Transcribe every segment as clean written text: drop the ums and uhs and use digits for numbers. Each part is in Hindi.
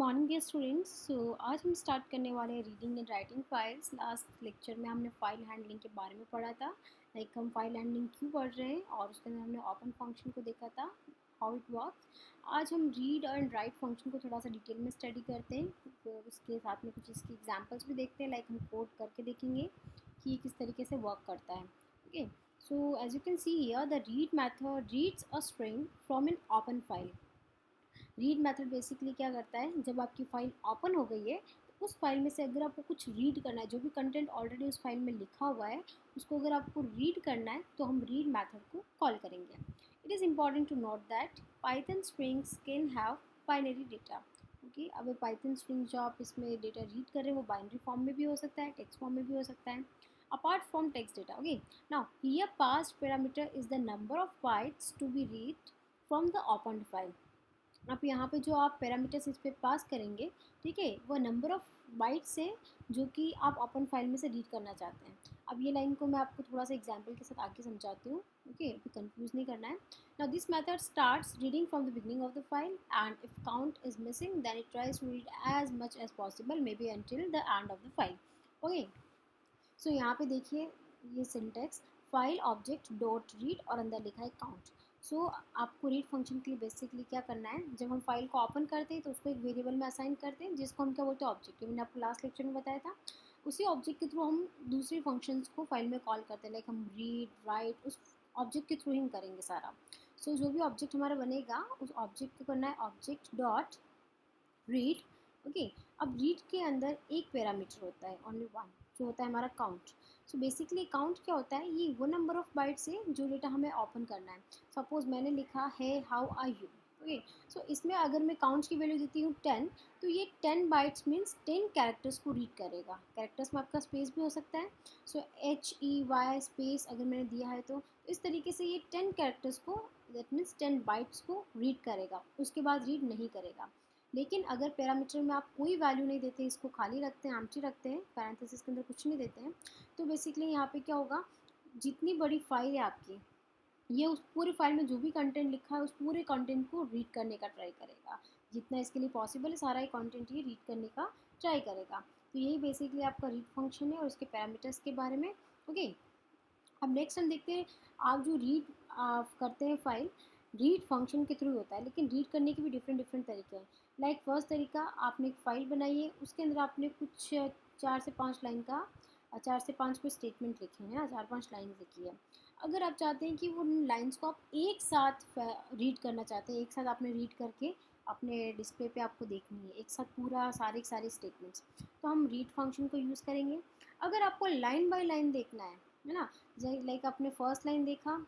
Morning dear students. आज हम स्टार्ट करने वाले हैं reading and writing files. Last lecture में हमने फाइल हैंडलिंग के बारे में पढ़ा था, लाइक हम फाइल हैंडलिंग क्यों पढ़ रहे हैं और उसके अंदर हमने ओपन फंक्शन को देखा था, हाउ इट वर्क्स। आज हम रीड एंड राइट फंक्शन को थोड़ा सा डिटेल में स्टडी करते हैं, तो उसके साथ में कुछ इसकी एग्जाम्पल्स भी देखते हैं, लाइक हम कोड करके देखेंगे कि ये किस तरीके से वर्क करता है। Okay, so as you can see here the read method reads a string from an open file. Read method basically क्या करता है, जब आपकी फ़ाइल ओपन हो गई है तो उस फाइल में से अगर आपको कुछ रीड करना है, जो भी कंटेंट ऑलरेडी उस फाइल में लिखा हुआ है उसको अगर आपको रीड करना है तो हम रीड मेथड को कॉल करेंगे। It is important to note that Python strings can have binary data. Okay, अब पाइथन स्ट्रिंग जो आप इसमें डेटा रीड कर रहे हैं वो बाइनरी फॉर्म में भी हो सकता है, टेक्स्ट फॉर्म में भी हो सकता है, apart from text data. Okay, now here passed parameter is the number of bytes to be read from the open file. आप यहाँ पे जो आप पैरामीटर्स इस पे पास करेंगे, ठीक है, वो नंबर ऑफ बाइट्स है जो कि आप ओपन फाइल में से रीड करना चाहते हैं। अब ये लाइन को मैं आपको थोड़ा सा एग्जांपल के साथ आगे समझाती हूँ। ओके, अभी कंफ्यूज नहीं करना है। Now this method starts reading from the beginning of the file and if count is missing then it tries to read as much as possible maybe until the end of the file. Okay, so यहाँ पे देखिए ये syntax file object dot read और अंदर लिखा है काउंट। सो आपको रीड फंक्शन के लिए बेसिकली क्या करना है, जब हम फाइल को ओपन करते हैं तो उसको एक वेरिएबल में असाइन करते हैं जिसको हम क्या बोलते हैं, ऑब्जेक्ट। मैंने आपको लास्ट लेक्चर में बताया था, उसी ऑब्जेक्ट के थ्रू हम दूसरी फंक्शंस को फाइल में कॉल करते हैं, लाइक हम रीड राइट उस ऑब्जेक्ट के थ्रू ही करेंगे सारा। सो जो भी ऑब्जेक्ट हमारा बनेगा उस ऑब्जेक्ट को करना है ऑब्जेक्ट डॉट रीड। ओके, अब रीड के अंदर एक पैरामीटर होता है, ओनली वन, जो होता है हमारा काउंट। सो बेसिकली काउंट क्या होता है, ये वो नंबर ऑफ बाइट्स है जो डेटा हमें ओपन करना है। सपोज मैंने लिखा है हाउ आर यू। ओके, सो इसमें अगर मैं काउंट की वैल्यू देती हूँ 10, तो ये 10 बाइट्स मीन्स 10 कैरेक्टर्स को रीड करेगा। कैरेक्टर्स में आपका स्पेस भी हो सकता है, सो HEY स्पेस अगर मैंने दिया है तो इस तरीके से ये 10 कैरेक्टर्स को, दैट मीन्स 10 बाइट्स को रीड करेगा, उसके बाद रीड नहीं करेगा। लेकिन अगर पैरामीटर में आप कोई वैल्यू नहीं देते, इसको खाली रखते हैं, एम्प्टी रखते हैं, पैरेंथेसिस के अंदर कुछ नहीं देते हैं, तो बेसिकली यहाँ पे क्या होगा, जितनी बड़ी फाइल है आपकी, ये उस पूरी फाइल में जो भी कंटेंट लिखा है उस पूरे कंटेंट को रीड करने का ट्राई करेगा। जितना इसके लिए पॉसिबल है सारा ही कंटेंट ये रीड करने का ट्राई करेगा। तो यही बेसिकली आपका रीड फंक्शन है और उसके पैरामीटर्स के बारे में। ओके, अब नेक्स्ट हम देखते हैं, आप जो रीड करते हैं फाइल, रीड फंक्शन के थ्रू होता है, लेकिन रीड करने के भी डिफरेंट डिफरेंट तरीके हैं। लाइक फर्स्ट तरीका, आपने एक फ़ाइल बनाई है, उसके अंदर आपने कुछ 4 से 5 लाइन का 4 से 5 कोई स्टेटमेंट लिखे हैं ना, 4-5 लाइन लिखी है। अगर आप चाहते हैं कि वो लाइन्स को आप एक साथ रीड करना चाहते हैं, एक साथ आपने रीड करके अपने डिस्प्ले पे आपको देखनी है एक साथ पूरा सारे सारे स्टेटमेंट्स, तो हम रीड फंक्शन को यूज़ करेंगे। अगर आपको लाइन बाय लाइन देखना है ना, लाइक आपने फर्स्ट लाइन देखा,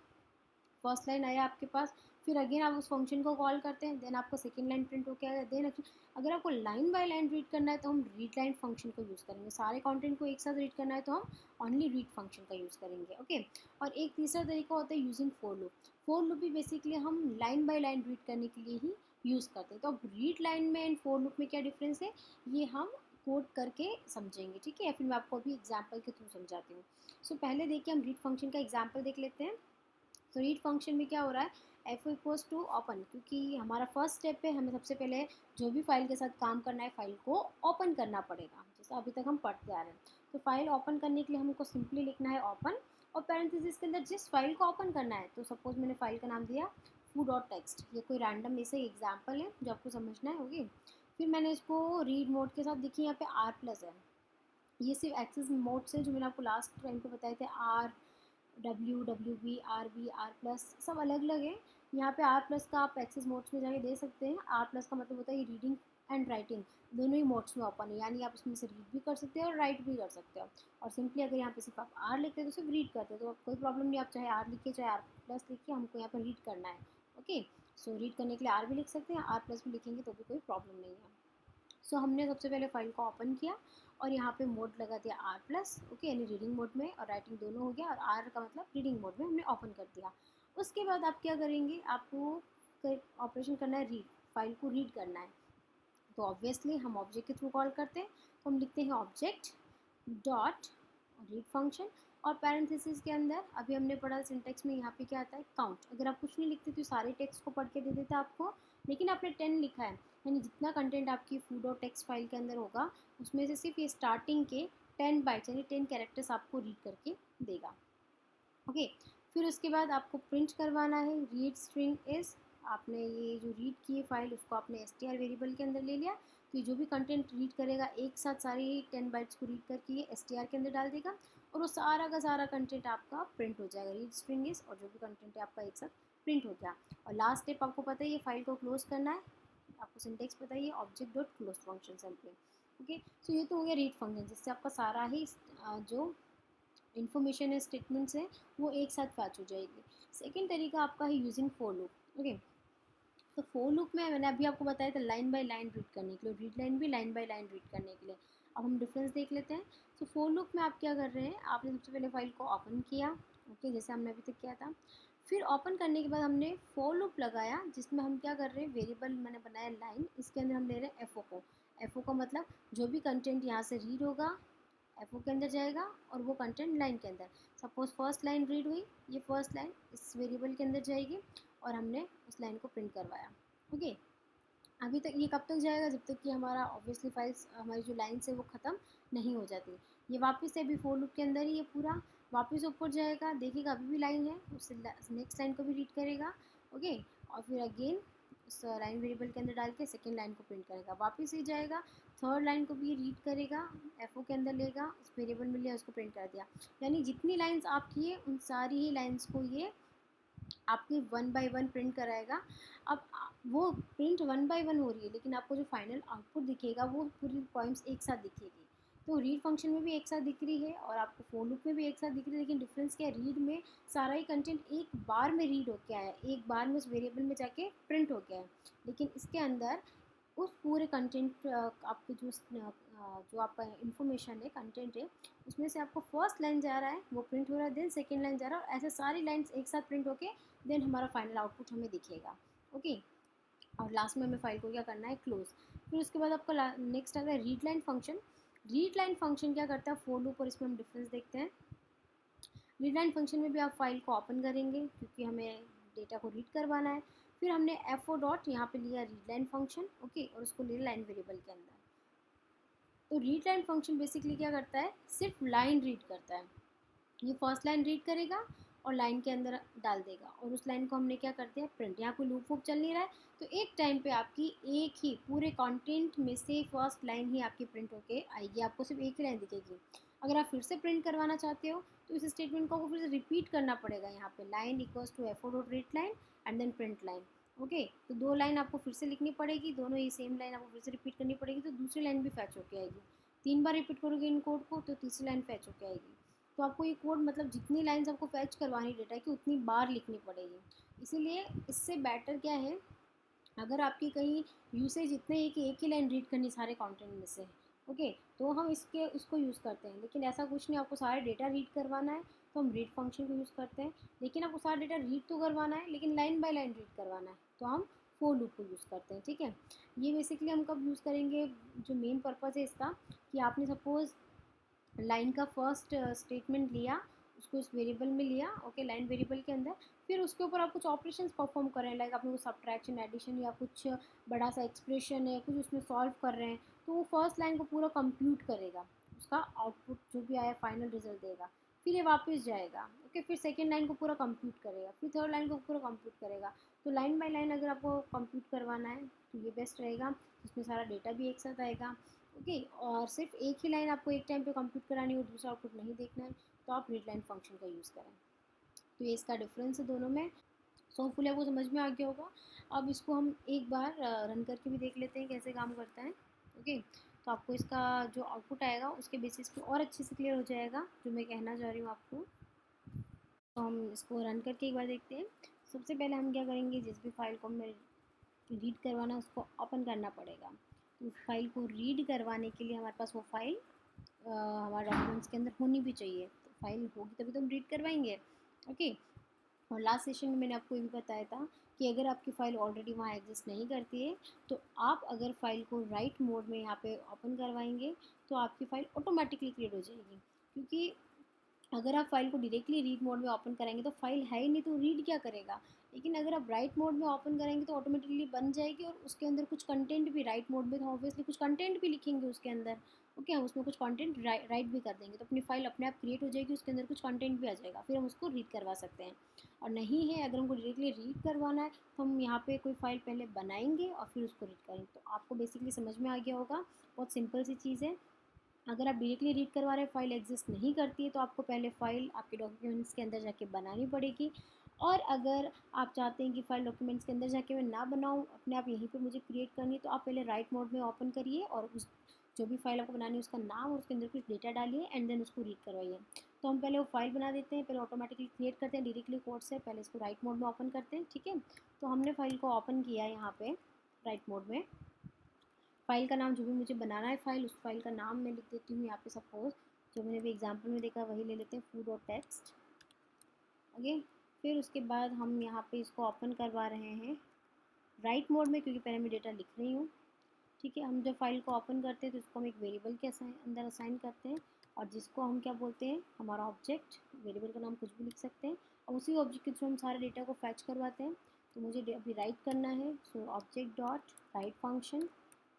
फर्स्ट लाइन आया आपके पास, फिर अगेन आप उस फंक्शन को कॉल करते हैं, देन आपका सेकेंड लाइन प्रिंट होकर आएगा, देन अगर आपको लाइन बाय लाइन रीड करना है तो हम रीड लाइन फंक्शन को यूज़ करेंगे। सारे कंटेंट को एक साथ रीड करना है तो हम ओनली रीड फंक्शन का यूज़ करेंगे। ओके, और एक तीसरा तरीका होता है using for loop. For loop भी बेसिकली हम लाइन बाय लाइन रीड करने के लिए ही यूज़ करते हैं। तो अब रीड लाइन में एंड फोर लूप में क्या डिफरेंस है, ये हम कोड करके समझेंगे, ठीक है, या फिर मैं आपको अभी एग्जाम्पल के थ्रू समझाती हूँ। सो पहले देखिए हम रीड फंक्शन का एग्जाम्पल देख लेते हैं। तो रीड फंक्शन में क्या हो रहा है, एफ इक्वल्स टू ओपन, क्योंकि हमारा फर्स्ट स्टेप है, हमें सबसे पहले जो भी फाइल के साथ काम करना है फाइल को ओपन करना पड़ेगा, जैसा अभी तक हम पढ़ते आ रहे हैं। तो फाइल ओपन करने के लिए हमको सिंपली लिखना है ओपन, और पैरेंथेसिस के अंदर जिस फाइल को ओपन करना है, तो सपोज मैंने फाइल का नाम दिया foo.txt, ये कोई रैंडम ऐसे एग्जाम्पल है जो आपको समझना है। ओके, फिर मैंने इसको रीड मोड के साथ, देखिए यहाँ पे R+ है, ये सिर्फ एक्सेस मोड से, जो मैंने आपको लास्ट टाइम पे बताए थे, WB, R+, सब अलग अलग है। यहाँ पे R+ का आप एक्सेस मोड्स में जाके दे सकते हैं। R+ का मतलब होता है ये रीडिंग एंड राइटिंग दोनों ही मोड्स में ओपन है, यानी आप उसमें से रीड भी कर सकते हो और राइट भी कर सकते हो। और सिंपली अगर यहाँ पे सिर्फ आप R लिखते हैं तो सिर्फ रीड करते हो, तो कोई प्रॉब्लम नहीं, आप चाहे R लिखिए चाहे R+ लिखिए, हमको यहाँ पर रीड करना है। ओके, सो रीड करने के लिए R भी लिख सकते हैं, R+ भी लिखेंगे तो भी कोई प्रॉब्लम नहीं है। सो हमने सबसे पहले फाइल को ओपन किया और यहाँ पे मोड लगा दिया R+, ओके, यानी रीडिंग मोड में और राइटिंग दोनों हो गया, और R का मतलब रीडिंग मोड में हमने ओपन कर दिया। उसके बाद आप क्या करेंगे, आपको ऑपरेशन करना है, रीड, फाइल को रीड करना है। तो ऑब्वियसली हम ऑब्जेक्ट के थ्रू कॉल करते हैं, तो हम लिखते हैं ऑब्जेक्ट डॉट रीड फंक्शन, और पैरेंथेसिस के अंदर अभी हमने पढ़ा सिंटेक्स में यहाँ पे क्या आता है, काउंट। अगर आप कुछ नहीं लिखते तो सारे टेक्स्ट को पढ़ के दे देता आपको, लेकिन आपने 10 लिखा है, यानी जितना कंटेंट आपकी फूड और टेक्स्ट फाइल के अंदर होगा उसमें से सिर्फ ये स्टार्टिंग के 10 बाइट्स यानी 10 कैरेक्टर्स आपको रीड करके देगा। ओके, फिर उसके बाद आपको प्रिंट करवाना है रीड स्ट्रिंग इज। आपने ये जो रीड की फाइल उसको आपने str वेरिएबल के अंदर ले लिया, तो ये जो भी कंटेंट रीड करेगा एक साथ सारी 10 बाइट्स को रीड करके ये str के अंदर डाल देगा, और वो सारा का सारा कंटेंट आपका प्रिंट हो जाएगा रीड स्ट्रिंग इज, और जो भी कंटेंट है आपका एक साथ प्रिंट हो गया। और लास्ट स्टेप आपको पता है ये फाइल को क्लोज करना है, आपको सिंटेक्स पता है, object dot close function sampling. Okay, so ये तो हो गया रीड फंक्शन, जिससे आपका सारा ही जो इन्फॉर्मेशन है स्टेटमेंट्स है वो एक साथ फैच हो जाएगी। सेकेंड तरीका आपका है यूजिंग फॉर लूप। ओके, तो फॉर लूप में मैंने अभी आपको बताया था लाइन बाय लाइन रीड करने के लिए, रीड लाइन भी लाइन बाय लाइन रीड करने के लिए। अब हम डिफरेंस देख लेते हैं। तो फॉर लूप में आप क्या कर रहे हैं, आपने सबसे पहले फाइल को ओपन किया, ओके, जैसे हमने अभी तक किया था। फिर ओपन करने के बाद हमने फॉर लूप लगाया, जिसमें हम क्या कर रहे हैं, वेरिएबल मैंने बनाया लाइन, इसके अंदर हम ले रहे हैं एफ ओ को। एफ ओ का मतलब जो भी कंटेंट यहाँ से रीड होगा एफ ओ के अंदर जाएगा, और वो कंटेंट लाइन के अंदर। सपोज फर्स्ट लाइन रीड हुई, ये फर्स्ट लाइन इस वेरिएबल के अंदर जाएगी, और हमने उस लाइन को प्रिंट करवाया। ओके, अभी तक ये कब तक जाएगा, जब तक कि हमारा ऑब्वियसली फाइल्स हमारी जो लाइन्स है वो ख़त्म नहीं हो जाती। ये वापस से अभी फोर लूप के अंदर ही ये पूरा वापस ऊपर जाएगा, देखिएगा अभी भी लाइन है, उससे नेक्स्ट लाइन को भी रीड करेगा। ओके, और फिर अगेन उस लाइन वेरिएबल के अंदर डाल के सेकेंड लाइन को प्रिंट करेगा, वापस ही जाएगा, थर्ड लाइन को भी रीड करेगा, एफ ओ के अंदर लेगा, उस वेरिएबल में लिया, उसको प्रिंट कर दिया। यानी जितनी लाइन्स आप किए उन सारी ही लाइन्स को ये आपकी वन बाय वन प्रिंट कराएगा। अब वो प्रिंट वन बाय वन हो रही है, लेकिन आपको जो फाइनल आउटपुट दिखेगा वो पूरी पॉइंट्स एक साथ दिखेगी। तो रीड फंक्शन में भी एक साथ दिख रही है और आपको फॉर लूप में भी एक साथ दिख रही है, लेकिन डिफरेंस क्या है, रीड में सारा ही कंटेंट एक बार में रीड हो गया है, एक बार में उस वेरिएबल में जाके प्रिंट हो गया है, लेकिन इसके अंदर उस पूरे कंटेंट आपके जो आपका इन्फॉर्मेशन है, कंटेंट है, उसमें से आपको फर्स्ट लाइन जा रहा है वो प्रिंट हो रहा है, देन सेकेंड लाइन जा रहा है, और ऐसे सारी लाइन्स एक साथ प्रिंट होके देन हमारा फाइनल आउटपुट हमें दिखेगा। ओके, और लास्ट में हमें फाइल को क्या करना है, क्लोज। फिर उसके बाद आपका नेक्स्ट आता है read line function. Read line function क्या करता है, फॉर लूप और इसमें हम डिफरेंस देखते हैं। रीड लाइन फंक्शन में भी आप फाइल को ओपन करेंगे क्योंकि हमें डेटा को रीड करवाना है। फिर हमने एफ ओ डॉट यहाँ पे लिया रीड लाइन फंक्शन, ओके, और उसको लिया लाइन वेरिएबल के अंदर। तो रीड लाइन फंक्शन बेसिकली क्या करता है, सिर्फ लाइन रीड करता है। ये फर्स्ट लाइन रीड करेगा और लाइन के अंदर डाल देगा, और उस लाइन को हमने क्या कर दिया, प्रिंट। यहाँ कोई लूप वूप चल नहीं रहा है, तो एक टाइम पे आपकी एक ही पूरे कंटेंट में से फर्स्ट लाइन ही आपकी प्रिंट होके आएगी, आपको सिर्फ एक ही लाइन दिखेगी। अगर आप फिर से प्रिंट करवाना चाहते हो तो इस स्टेटमेंट को आपको फिर से रिपीट करना पड़ेगा, यहाँ पे line equals to f o dot read line and then print line. Okay, तो दो लाइन आपको फिर से लिखनी पड़ेगी, दोनों ही सेम लाइन आपको फिर से रिपीट करनी पड़ेगी, तो दूसरी लाइन भी फैच होके आएगी। तीन बार रिपीट करोगे इन कोड को तो तीसरी लाइन फैच होके आएगी। तो आपको ये कोड मतलब जितनी लाइंस आपको फैच करवानी डेटा की उतनी बार लिखनी पड़ेगी। इसीलिए इससे बेटर क्या है, अगर आपकी कहीं यूसेज इतने है कि एक ही लाइन रीड करनी सारे कंटेंट में से, ओके, तो हम उसको यूज़ करते हैं। लेकिन ऐसा कुछ नहीं, आपको सारा डेटा रीड करवाना है तो हम रीड फंक्शन को यूज़ करते हैं। लेकिन आपको सारा डेटा रीड तो करवाना है लेकिन लाइन बाय लाइन रीड करवाना है तो हम फॉर लूप को यूज़ करते हैं। ठीक है, ये बेसिकली हम कब यूज़ करेंगे, जो मेन पर्पज़ है इसका, कि आपने सपोज़ लाइन का फर्स्ट स्टेटमेंट लिया, उसको इस वेरिएबल में लिया, ओके, लाइन वेरिएबल के अंदर, फिर उसके ऊपर आप कुछ ऑपरेशंस परफॉर्म कर रहे हैं, लाइक आपने कुछ सब्ट्रैक्शन एडिशन या कुछ बड़ा सा एक्सप्रेशन है कुछ उसमें सॉल्व कर रहे हैं, तो वो फर्स्ट लाइन को पूरा कंप्यूट करेगा, उसका आउटपुट जो भी आया फाइनल रिजल्ट देगा, फिर ये वापस जाएगा, ओके, फिर सेकेंड लाइन को पूरा कंप्यूट करेगा, फिर थर्ड लाइन को पूरा कंप्यूट करेगा। तो लाइन बाय लाइन अगर आपको कंप्यूट करवाना है तो ये बेस्ट रहेगा, इसमें सारा डेटा भी एक साथ आएगा। ओके, और सिर्फ एक ही लाइन आपको एक टाइम पे कंप्यूट करानी हो, दूसरा आउटपुट नहीं देखना है, तो आप रीड लाइन फंक्शन का यूज़ करें। तो ये इसका डिफरेंस है दोनों में। सो होपफुली आपको समझ में आ गया होगा। अब इसको हम एक बार रन करके भी देख लेते हैं कैसे काम करता है। ओके, तो आपको इसका जो आउटपुट आएगा उसके बेसिस पे और अच्छे से क्लियर हो जाएगा जो मैं कहना चाह रही हूँ आपको। तो हम इसको रन करके एक बार देखते हैं। सबसे पहले हम क्या करेंगे, जिस भी फाइल को हमें रीड करवाना उसको ओपन करना पड़ेगा। तो उस फाइल को रीड करवाने के लिए हमारे पास वो फाइल हमारे डॉक्यूमेंट्स के अंदर होनी भी चाहिए। तो फाइल होगी तभी तो हम रीड करवाएंगे। ओके, और लास्ट सेशन में मैंने आपको ये भी बताया था कि अगर आपकी फ़ाइल ऑलरेडी वहाँ एग्जिस्ट नहीं करती है तो आप अगर फ़ाइल को राइट मोड में यहाँ पे ओपन करवाएंगे तो आपकी फ़ाइल ऑटोमेटिकली क्रिएट हो जाएगी। क्योंकि अगर आप फाइल को डायरेक्टली रीड मोड में ओपन करेंगे तो फाइल है ही नहीं, तो रीड क्या करेगा। लेकिन अगर आप राइट मोड में ओपन करेंगे तो ऑटोमेटिकली बन जाएगी, और उसके अंदर कुछ कंटेंट भी, राइट मोड में तो ऑब्वियसली कुछ कंटेंट भी लिखेंगे उसके अंदर। ओके, हम उसमें कुछ कंटेंट राइट भी कर देंगे तो अपनी फाइल अपने आप क्रिएट हो जाएगी, उसके अंदर कुछ कंटेंट भी आ जाएगा, फिर हम उसको रीड करवा सकते हैं। और नहीं है, अगर हमको डायरेक्टली रीड करवाना है तो हम यहाँ पे कोई फाइल पहले बनाएंगे और फिर उसको रीड करेंगे। तो आपको बेसिकली समझ में आ गया होगा, बहुत सिंपल सी चीज़ है। अगर आप डायरेक्टली रीड करवा रहे हैं, फाइल एग्जिस्ट नहीं करती है, तो आपको पहले फ़ाइल आपके डॉक्यूमेंट्स के अंदर जाके बनानी पड़ेगी। और अगर आप चाहते हैं कि फ़ाइल डॉक्यूमेंट्स के अंदर जाके मैं ना बनाऊँ, अपने आप यहीं पे मुझे क्रिएट करनी है, तो आप पहले राइट मोड में ओपन करिए और उस जो भी फाइल आपको बनानी है उसका नाम और उसके अंदर कुछ डेटा डालिए एंड देन उसको रीड करवाइए। तो हम पहले वो फाइल बना देते हैं, पहले ऑटोमेटिकली क्रिएट करते हैं डायरेक्टली कोड से, पहले इसको राइट मोड में ओपन करते हैं। ठीक है, तो हमने फाइल को ओपन किया है यहाँ पे राइट मोड में। फ़ाइल का नाम जो भी मुझे बनाना है फ़ाइल, उस फाइल का नाम मैं लिख देती हूँ यहाँ पे। सपोज़ जो मैंने अभी एग्जांपल में देखा वही ले लेते हैं, फूड और टेक्स्ट। ओके, फिर उसके बाद हम यहाँ पे इसको ओपन करवा रहे हैं राइट मोड में, क्योंकि पहले मैं डेटा लिख रही हूँ। ठीक है, हम जब फाइल को ओपन करते हैं तो इसको हम एक वेरिएबल के अंदर असाइन करते हैं, और जिसको हम क्या बोलते हैं, हमारा ऑब्जेक्ट। वेरिएबल का नाम कुछ भी लिख सकते हैं, और उसी ऑब्जेक्ट के थ्रू हम सारे डेटा को फैच करवाते हैं। तो मुझे अभी राइट करना है, so object dot right function.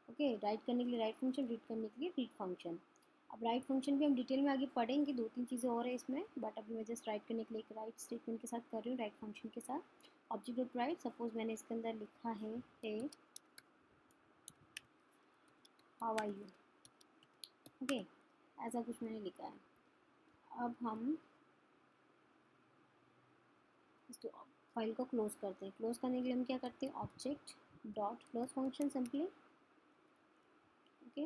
Okay, right करने के लिए राइट फंक्शन, रीड करने के लिए रीड फंक्शन। अब राइट फंक्शन भी हम डिटेल में आगे पढ़ेंगे, 2-3 चीज़ें और है इसमें, बट अभी मैं जस्ट राइट करने के लिए एक राइट स्टेटमेंट के साथ कर रही हूँ, राइट फंक्शन के साथ। ऑब्जेक्ट डॉट राइट, सपोज मैंने इसके अंदर लिखा है hey how are you. Okay, ऐसा कुछ मैंने लिखा है। अब हम इसको फाइल को क्लोज करते हैं। क्लोज करने के लिए हम क्या करते हैं, object dot close function simply. Okay,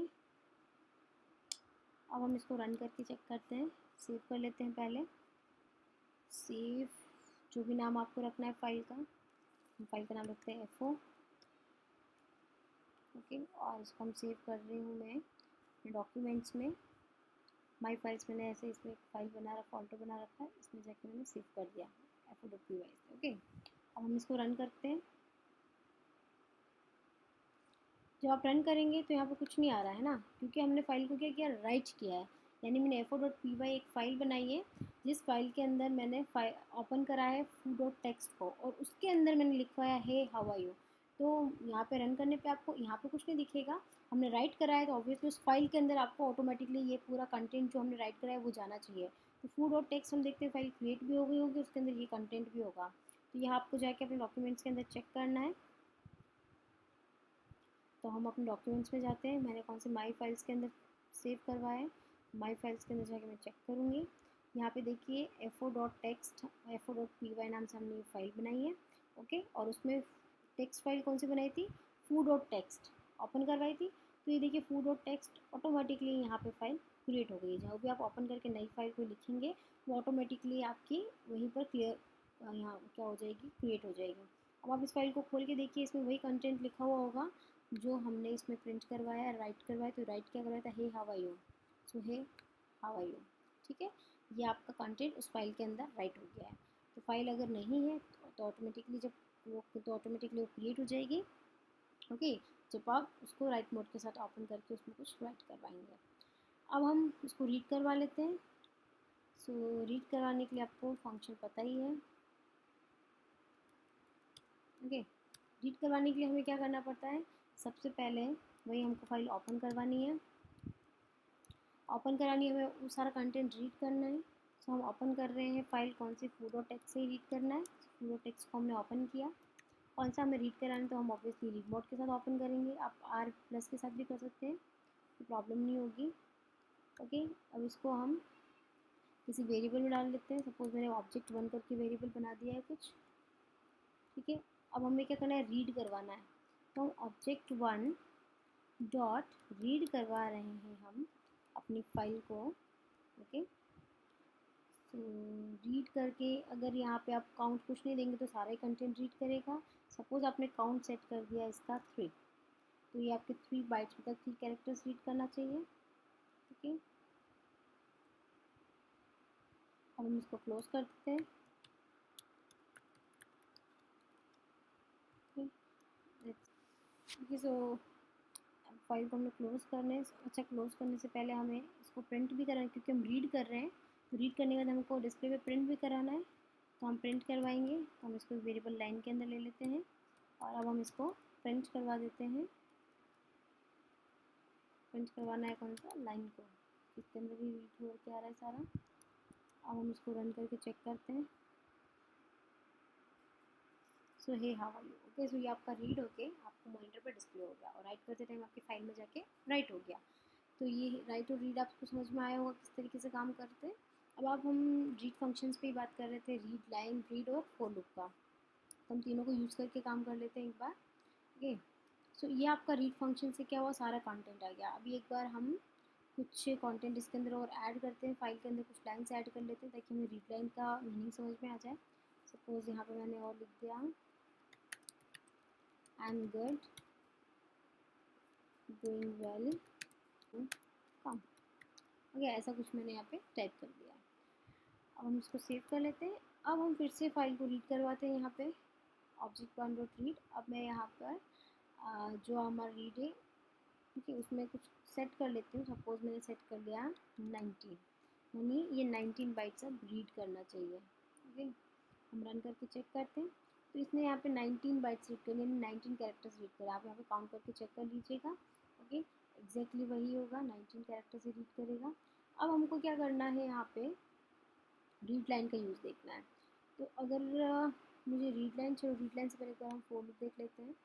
अब हम इसको रन करके चेक करते हैं, सेव कर लेते हैं पहले। सेव, जो भी नाम आपको रखना है फाइल का, फाइल का नाम रखते हैं FO। ओके, और इसको हम सेव कर रही हूँ मैं डॉक्यूमेंट्स में। माई फाइल्स मैंने ऐसे इसमें एक फाइल बना रखा, फोल्डर बना रखा है, इसमें जाके मैंने सेव कर दिया FO.py। ओके, अब हम इसको रन करते हैं। जब आप रन करेंगे तो यहाँ पर कुछ नहीं आ रहा है ना, क्योंकि हमने फाइल को क्या किया, राइट किया है। यानी मैंने FO.py एक फ़ाइल बनाई है, जिस फाइल के अंदर मैंने ओपन करा है food.txt को, और उसके अंदर मैंने लिखवाया है हाउ आर यू। तो यहाँ पे रन करने पे आपको यहाँ पे कुछ नहीं दिखेगा, हमने राइट करा है, तो ऑब्वियसली उस फाइल के अंदर आपको ऑटोमेटिकली ये पूरा कंटेंट जो हमने राइट करा है वो जाना चाहिए। तो food.txt हम देखते हैं फाइल क्रिएट भी हो गई होगी, उसके अंदर ये कंटेंट भी होगा। तो यहाँ आपको जाके अपने डॉक्यूमेंट्स के अंदर चेक करना है। तो हम अपने डॉक्यूमेंट्स में जाते हैं, मैंने कौन से माई फाइल्स के अंदर सेव करवाया है, माई फाइल्स के अंदर जाके मैं चेक करूँगी। यहाँ पे देखिए FO.txt, FO.py नाम से हमने ये फाइल बनाई है। ओके, और उसमें टेक्स्ट फाइल कौन सी बनाई थी, food.txt ओपन करवाई थी। तो ये देखिए food.txt ऑटोमेटिकली यहाँ पे फाइल क्रिएट हो गई है। जहाँ भी आप ओपन करके नई फाइल को लिखेंगे वो ऑटोमेटिकली आपकी वहीं पर क्लियर यहाँ क्या हो जाएगी, क्रिएट हो जाएगी। अब आप इस फाइल को खोल के देखिए, इसमें वही कंटेंट लिखा हुआ होगा जो हमने इसमें प्रिंट करवाया, राइट करवाया। तो राइट क्या करवाया था, hey how are you. So hey how are you. ठीक है, ये आपका कंटेंट उस फाइल के अंदर राइट हो गया है। तो फाइल अगर नहीं है तो ऑटोमेटिकली जब वो क्रिएट हो जाएगी। ओके, जब आप उसको राइट मोड के साथ ओपन करके उसमें कुछ राइट करवाएंगे। अब हम इसको रीड करवा लेते हैं। सो रीड करवाने के लिए आपको फंक्शन पता ही है। ओके, रीड करवाने के लिए हमें क्या करना पड़ता है, सबसे पहले वही हमको फाइल ओपन करवानी है। ओपन करानी है, हमें वो सारा कंटेंट रीड करना है। सो हम ओपन कर रहे हैं फाइल कौन सी, food.txt से ही रीड करना है। food.txt को हमने ओपन किया, कौन सा हमें रीड कराना है तो हम ऑब्वियसली रीड मोड के साथ ओपन करेंगे। आप R+ के साथ भी कर सकते हैं, तो प्रॉब्लम नहीं होगी। ओके, अब इसको हम किसी वेरिएबल में डाल लेते हैं। सपोज मैंने object1 करके वेरिएबल बना दिया है कुछ। ठीक है, अब हमें क्या करना है, रीड करवाना है। तो हम object1 डॉट रीड करवा रहे हैं हम अपनी फाइल को। ओके, तो रीड करके अगर यहाँ पे आप काउंट कुछ नहीं देंगे तो सारा ही कंटेंट रीड करेगा। सपोज आपने काउंट सेट कर दिया इसका 3, तो ये आपके 3 बाइट्स मतलब 3 कैरेक्टर्स रीड करना चाहिए। ओके, अब हम इसको क्लोज कर देते हैं। ओके, सो फाइल को हमने क्लोज करने, अच्छा क्लोज करने से पहले हमें इसको प्रिंट भी करना है, क्योंकि हम रीड कर रहे हैं रीड करने के बाद हमको डिस्प्ले पे प्रिंट भी कराना है, तो हम प्रिंट करवाएंगे। तो हम इसको वेरिएबल लाइन के अंदर ले लेते हैं और अब हम इसको प्रिंट करवा देते हैं। प्रिंट करवाना है कौन सा, लाइन को, इसके अंदर भी रीड हो के आ रहा है सारा। अब हम इसको रन करके चेक करते हैं। So hey how are you, okay. So ये आपका रीड होके आपको मॉनिटर पर डिस्प्ले हो गया और राइट करते टाइम आपकी फाइल में जाके राइट हो गया। तो ये राइट और रीड आपको समझ में आया होगा किस तरीके से काम करते हैं। अब हम रीड फंक्शंस पे ही बात कर रहे थे, रीड लाइन, रीड और फॉर लूप का। तो हम तीनों को यूज़ करके काम कर लेते हैं एक बार, ओके। सो ये आपका रीड फंक्शन से क्या हुआ, सारा कंटेंट आ गया। अभी एक बार हम कुछ कंटेंट इसके अंदर और ऐड करते हैं, फाइल के अंदर कुछ लाइन्स ऐड कर लेते हैं ताकि हमें रीड लाइन का मीनिंग समझ में आ जाए। सपोज यहाँ पे मैंने और लिख दिया, I am good, doing well, come, okay. ऐसा कुछ मैंने यहाँ पे टाइप कर दिया है। अब हम इसको सेव कर लेते हैं। अब हम फिर से फाइल को रीड करवाते हैं यहाँ पे, ऑब्जेक्ट वन डॉट रीड। अब मैं यहाँ पर जो हमारा रीड है, ठीक है, उसमें कुछ सेट कर लेती हूँ। सपोज मैंने सेट कर लिया 19, यानी ये 19 बाइट्स अब रीड करना चाहिए, ओके। हम रन करके चेक करते हैं, तो इसने यहाँ पे 19 बाइट्स रीड कर, यानी 19 कैरेक्टर्स रीड करा। आप यहाँ पे काउंट करके चेक कर लीजिएगा, ओके। एग्जैक्टली वही होगा, 19 कैरेक्टर से रीड करेगा। अब हमको क्या करना है, यहाँ पे रीड लाइन का यूज़ देखना है। तो अगर मुझे रीड लाइन, चलो रीड लाइन से पहले एक बार हम फोर लूप देख लेते हैं।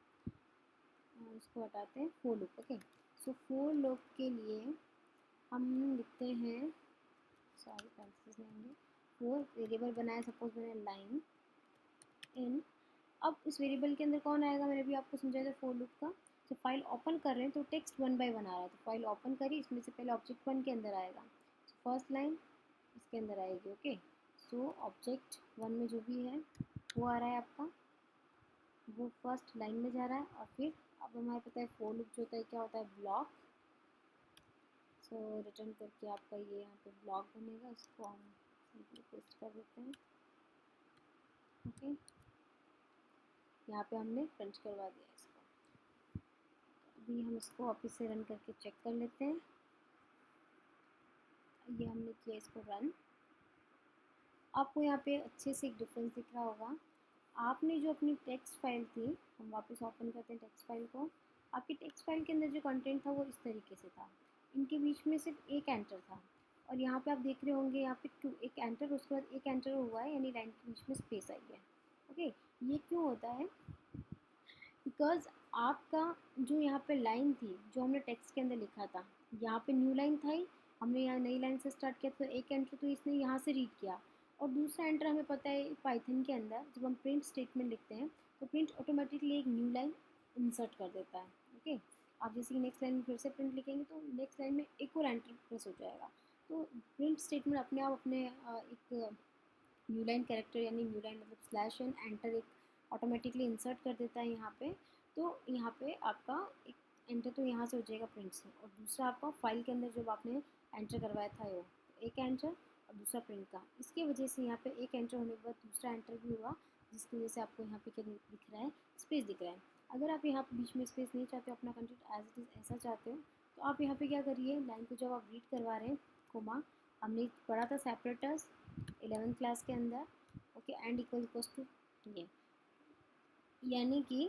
इसको हटाते हैं, for loop, okay. So for loop के लिए हम लिखते हैं, सॉरी पैरेंथेसिस लेंगे, फोर वेरिएबल बनाया, सपोज मैंने लाइन इन। अब इस वेरिएबल के अंदर कौन आएगा, मैंने भी आपको समझाया था फोर लूप का। तो फाइल ओपन कर रहे हैं तो टेक्स्ट वन बाय वन आ रहा है, तो फाइल ओपन करी, इसमें से पहले ऑब्जेक्ट वन के अंदर आएगा, फर्स्ट लाइन इसके अंदर आएगी, ओके। सो ऑब्जेक्ट वन में जो भी है वो आ रहा है आपका, वो फर्स्ट लाइन में जा रहा है। और फिर अब हमें पता है फोर लूप जो होता है क्या होता है, ब्लॉक। सो रिटर्न करके आपका ये यहाँ पे ब्लॉक बनेगा, इसको हम सिंपली पेस्ट कर देते हैं, ओके। यहाँ पे हमने प्रिंट करवा दिया इसको। अभी हम इसको वापस से रन करके चेक कर लेते हैं। ये हमने किया, इसको रन। आपको यहाँ पे अच्छे से एक डिफरेंस दिख रहा होगा। आपने जो अपनी टेक्स्ट फाइल थी, हम वापस ओपन करते हैं टेक्स्ट फाइल को। आपकी टेक्स्ट फाइल के अंदर जो कंटेंट था वो इस तरीके से था, इनके बीच में सिर्फ एक एंटर था। और यहाँ पे आप देख रहे होंगे, यहाँ पे टू, एक एंटर, उसके बाद एक एंटर हुआ है, यानी लाइन के बीच में स्पेस आई है, ओके। ये क्यों होता है, बिकॉज आपका जो यहाँ पे लाइन थी, जो हमने टेक्स्ट के अंदर लिखा था, यहाँ पे न्यू लाइन था ही, हमने यहाँ नई लाइन से स्टार्ट किया, तो एक एंटर तो इसने यहाँ से रीड किया। और दूसरा एंटर हमें पता है पाइथन के अंदर जब हम प्रिंट स्टेटमेंट लिखते हैं तो प्रिंट ऑटोमेटिकली एक न्यू लाइन इंसर्ट कर देता है, ओके। आप जैसे कि नेक्स्ट लाइन में फिर से प्रिंट लिखेंगे तो नेक्स्ट लाइन में एक और एंटर प्रेस हो जाएगा। तो प्रिंट स्टेटमेंट अपने आप अपने एक न्यू लाइन कैरेक्टर, यानी न्यू लाइन मतलब स्लैश एंड एंटर एक ऑटोमेटिकली इंसर्ट कर देता है यहाँ पे। तो यहाँ पे आपका एक एंटर तो यहाँ से हो जाएगा प्रिंट से, और दूसरा आपका फाइल के अंदर जब आपने एंटर करवाया था वो एक एंटर और दूसरा प्रिंट का, इसकी वजह से यहाँ पे एक एंटर होने के बाद दूसरा एंटर भी हुआ, जिसकी वजह से आपको यहाँ पे क्या दिख रहा है, स्पेस दिख रहा है। अगर आप यहाँ पे बीच में स्पेस नहीं चाहते हो, अपना कंटेंट एज इट इज़ ऐसा चाहते हो, तो आप यहाँ पे क्या करिए, लाइन को जब आप रीड करवा रहे हैं, कोमा, हमने पढ़ा था सेपरेटर्स 11th क्लास के अंदर, ओके, एंड इक्वल्स टू ये, यानी कि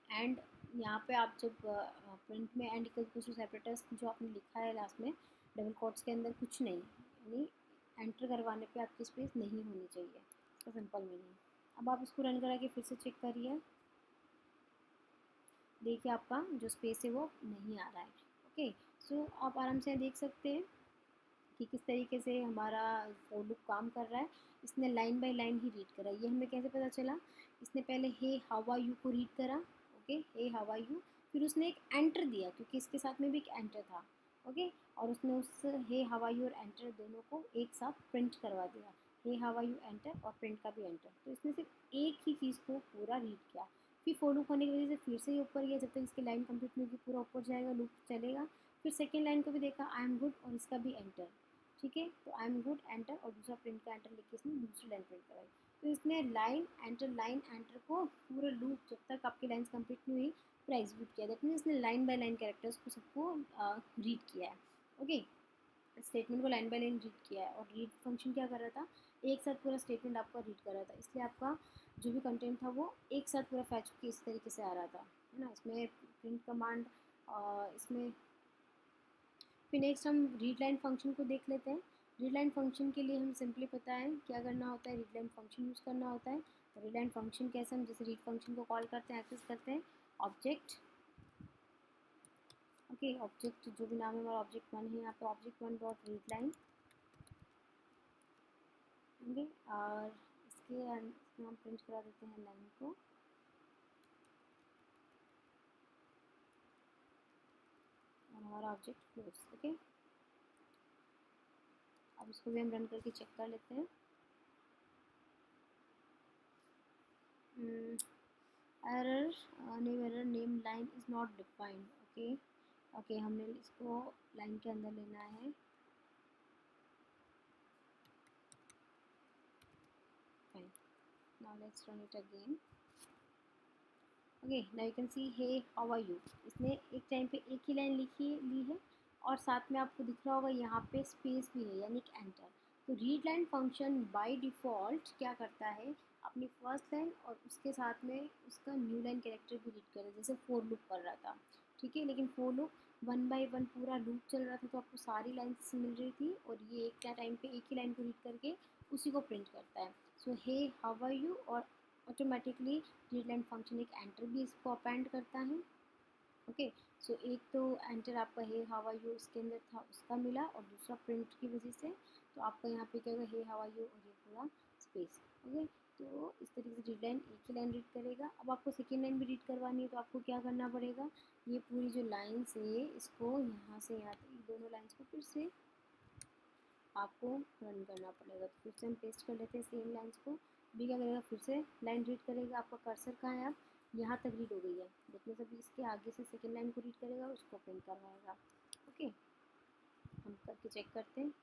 एंड, यहाँ पे आप जब प्रिंट में एंड इक्वल टू सेपरेटर्स जो आपने लिखा है लास्ट में डबल कोट्स के अंदर कुछ नहीं, यानी एंटर करवाने पे आपकी स्पेस नहीं होनी चाहिए, इसका सिंपल मीनिंग। अब आप इसको रन करा के फिर से चेक करिए, देखिए आपका जो स्पेस है वो नहीं आ रहा है, ओके। सो आप आराम से देख सकते हैं कि किस तरीके से हमारा फॉर लूप काम कर रहा है। इसने लाइन बाय लाइन ही रीड करा, ये हमें कैसे पता चला, इसने पहले हे हाउ आर यू को रीड करा, okay, hey how are you, फिर उसने एक एंटर दिया क्योंकि इसके साथ में भी एक एंटर था, ओके, और उसने उस हे हाउ आर यू और एंटर दोनों को एक साथ प्रिंट करवा दिया, hey how are you enter और प्रिंट का भी एंटर। तो इसने सिर्फ एक ही चीज़ को पूरा रीड किया। फिर फॉर लूप होने की वजह से फिर से ये ऊपर गया, जब तक इसकी लाइन कंप्लीट नहीं होगी पूरा ऊपर जाएगा, लूप चलेगा। फिर सेकेंड लाइन को भी देखा, आई एम गुड, और इसका भी एंटर, ठीक है। तो आई एम गुड एंटर और दूसरा प्रिंट का एंटर लिख के इसने दूसरी लाइन प्रिंट कराई। तो इसने लाइन एंटर को पूरा लूप जब तक आपकी लाइन्स कंप्लीट नहीं हुई पूरा एग्जीक्यूट किया। दैट मीन्स इसने लाइन बाय लाइन कैरेक्टर्स को सबको रीड किया है, ओके। स्टेटमेंट को लाइन बाय लाइन रीड किया है, और रीड फंक्शन क्या कर रहा था, एक साथ पूरा स्टेटमेंट आपका रीड कर रहा था, इसलिए आपका जो भी कंटेंट था वो एक साथ पूरा फैच के इस तरीके से आ रहा था, है ना। इसमें प्रिंट कमांड, इसमें फिर नेक्स्ट हम रीड लाइन फंक्शन को देख लेते हैं। रीड लाइन फंक्शन के लिए हम सिंपली पता है क्या करना होता है, रीड लाइन फंक्शन यूज़ करना होता है। तो रीड लाइन फंक्शन कैसे, हम जैसे रीड फंक्शन को कॉल करते हैं, एक्सेस करते हैं ऑब्जेक्ट, ओके, ऑब्जेक्ट जो भी नाम है हमारा ऑब्जेक्ट वन है, यहाँ पे object one dot read line, okay. और इसके हम प्रिंट करा देते हैं लाइन को, और हमारा ऑब्जेक्ट क्लोज, ओके। अब इसको भी हम रन करके चेक कर लेते हैं। Error, name error, name line is not defined, okay. Okay, हमने इसको लाइन के अंदर लेना है, fine. Now let's run it again, okay. Now you can see hey how are you, इसने एक टाइम पे एक ही लाइन ली है, और साथ में आपको दिख रहा होगा यहाँ पे स्पेस भी है, यानी कि एंटर। तो read line function by default क्या करता है, अपनी फर्स्ट लाइन और उसके साथ में उसका न्यू लाइन कैरेक्टर भी रीड करे, जैसे फोर लूप कर रहा था, ठीक है। लेकिन for loop one by one पूरा लूप चल रहा था, तो आपको सारी लाइन्स मिल रही थी, और ये एक क्या टाइम पे एक ही लाइन को रीड करके उसी को प्रिंट करता है। सो हे हाउ आर यू, और ऑटोमेटिकली रीड लाइन फंक्शन एक एंटर भी इसको अपेंड करता है, ओके। सो एक तो एंटर आपका हे हाउ आर यू उसके अंदर था उसका मिला, और दूसरा प्रिंट की वजह से तो आपका यहाँ पे क्या होगा, हे हाउ आर यू, और ये पूरा स्पेस, ओके। तो इस तरीके से रीड लाइन एक ही लाइन रीड करेगा। अब आपको सेकेंड लाइन भी रीड करवानी है, तो आपको क्या करना पड़ेगा, ये पूरी जो लाइन्स है इसको यहाँ से यहाँ तक दोनों लाइन्स को फिर से आपको रन करना पड़ेगा। तो फिर से हम पेस्ट कर लेते हैं सेम लाइन्स को, भी क्या करेगा, फिर से लाइन रीड करेगा। आपका कर्सर कहाँ है, अब यहाँ तक रीड हो गई है, लेकिन अभी इसके आगे से सेकेंड लाइन को रीड करेगा, उसको प्रिंट करवाएगा, ओके। हम करके चेक करते हैं,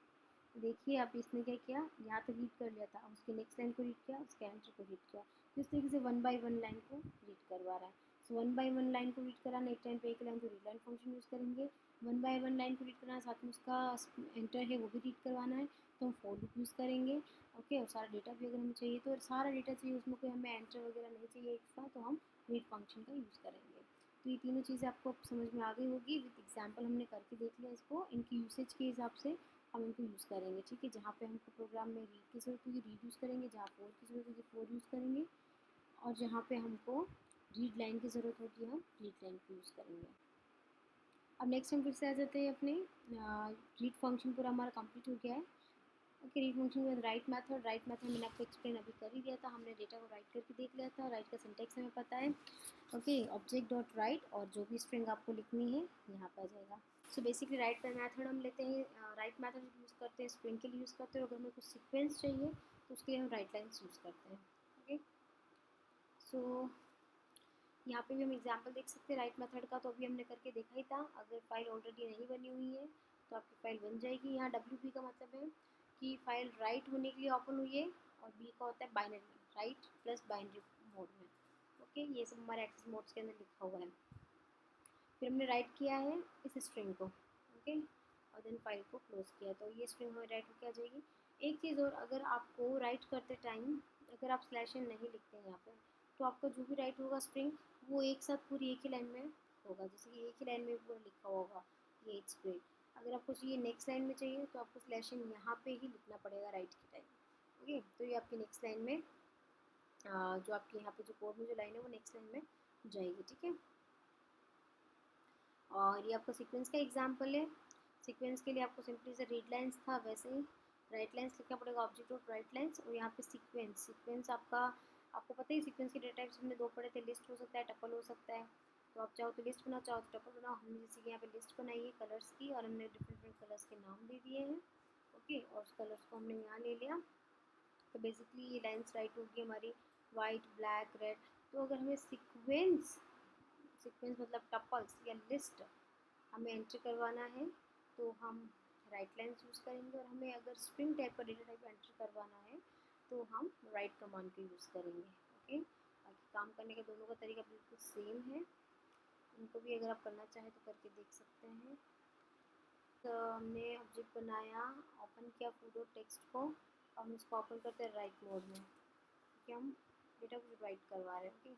देखिए आप इसने क्या किया, यहाँ तक रीड कर लिया था, अब उसके नेक्स्ट लाइन को रीड किया, उसके एंटर को रीड किया, तो इस तरीके से वन बाय वन लाइन को रीड करवा रहा है। So one by one line को रीड कराना, एक टाइम पे एक लाइन को रीड लाइन फंक्शन यूज़ करेंगे। वन बाय वन लाइन को रीड कराना, साथ में उसका एंटर है वो भी रीड करवाना है, तो हम फॉर लूप यूज़ करेंगे, ओके। और सारा डेटा भी अगर हमें चाहिए, तो सारा डेटा चाहिए, उसमें कोई हमें एंटर वगैरह नहीं चाहिए एक्स्ट्रा, तो हम रीड फंक्शन का यूज़ करेंगे। तो ये तीनों चीज़ें आपको समझ में आ गई होगी, विद एग्जाम्पल हमने करके देख लिया इसको, इनकी यूसेज के हिसाब से हम इनको यूज़ करेंगे, ठीक है। जहाँ पे हमको प्रोग्राम में रीड की ज़रूरत होगी रीड यूज़ करेंगे, जहाँ फोर की ज़रूरत होगी फोर यूज़ करेंगे, और जहाँ पे हमको रीड लाइन की ज़रूरत होगी हम रीड लाइन को यूज़ करेंगे। अब नेक्स्ट हम फिर से आ जाते हैं अपने रीड फंक्शन, पूरा हमारा कंप्लीट हो गया है, ओके। रीड फंक्शन में राइट मेथड, राइट मेथड मैंने आपको एक्सप्लेन अभी कर ही दिया था, हमने डेटा को राइट करके देख लिया था, राइट का सिंटेक्स हमें पता है, ओके। ऑब्जेक्ट डॉट राइट, और जो भी स्ट्रिंग आपको लिखनी है यहाँ पर आ जाएगा। सो बेसिकली राइट का मेथड हम लेते हैं, राइट मेथड यूज़ करते हैं, स्ट्रिंग के लिए यूज़ करते हैं, अगर हमें कुछ सीक्वेंस चाहिए तो उसके लिए हम राइट लाइन्स यूज़ करते हैं, ओके। सो यहाँ पे भी हम एग्जांपल देख सकते हैं राइट मेथड का, तो अभी हमने करके देखा ही था। अगर फाइल ऑलरेडी नहीं बनी हुई है तो आपकी फ़ाइल बन जाएगी। यहाँ WP का मतलब है कि फ़ाइल राइट होने के लिए ओपन हुई है, और B का होता है binary, right plus binary mode में, ओके। ये सब हमारे एक्सेस मोड्स के अंदर लिखा हुआ है। फिर हमने राइट किया है इस स्ट्रिंग को, ओके, और देन फाइल को क्लोज किया, तो ये स्ट्रिंग हमें राइट होकर आ जाएगी। एक चीज़ और, अगर आपको राइट करते टाइम अगर आप /n नहीं लिखते हैं यहाँ पे, तो आपका जो भी राइट होगा स्ट्रिंग, वो एक साथ पूरी एक ही लाइन में होगा, जैसे कि एक ही लाइन में पूरा लिखा होगा ये इट्स ग्रेट। अगर आपको चाहिए नेक्स्ट लाइन में चाहिए, तो आपको /n यहाँ पे ही लिखना पड़ेगा राइट के टाइम, ओके। तो ये आपकी नेक्स्ट लाइन में जो आपके यहाँ पे जो कोड में जो लाइन है वो नेक्स्ट लाइन में जाएगी, ठीक है। और ये आपका सीक्वेंस का एग्जांपल है। सीक्वेंस के लिए आपको सिंपली से रीड लाइंस था, वैसे ही राइट लाइंस लिखना पड़ेगा, ऑब्जेक्ट ऑफ राइट लाइंस, और यहाँ पे सीक्वेंस, सीक्वेंस आपका आपको पता ही सीक्वेंस के डेटा टाइप्स हमने दो पढ़े थे, लिस्ट हो सकता है, टपल हो सकता है। तो आप चाहो तो लिस्ट बनाओ, चाहो तो टपल बनाओ। हमने जैसे कि यहाँ पे लिस्ट बनाई है कलर्स की, और हमने डिफरेंट डिफरेंट कलर्स के नाम दे दिए हैं, ओके। और उस कलर्स को हमने यहाँ ले लिया, तो बेसिकली ये लाइन्स राइट होगी हमारी, वाइट ब्लैक रेड। तो अगर हमें सीक्वेंस, सीक्वेंस मतलब टपल्स या लिस्ट हमें एंटर करवाना है, तो हम राइट लाइन्स यूज़ करेंगे, और हमें अगर स्ट्रिंग टाइप का डेटा टाइप एंटर करवाना है तो हम राइट कमांड का यूज़ करेंगे, ओके। बाकी काम करने का दोनों का तरीका बिल्कुल सेम है, इनको भी अगर आप करना चाहें तो करके देख सकते हैं। हमने ऑब्जेक्ट बनाया, ओपन किया फूडो टेक्स्ट को, हम इसको ओपन करते हैं राइट मोड में क्योंकि हम डेटा को राइट करवा रहे हैं। ओके,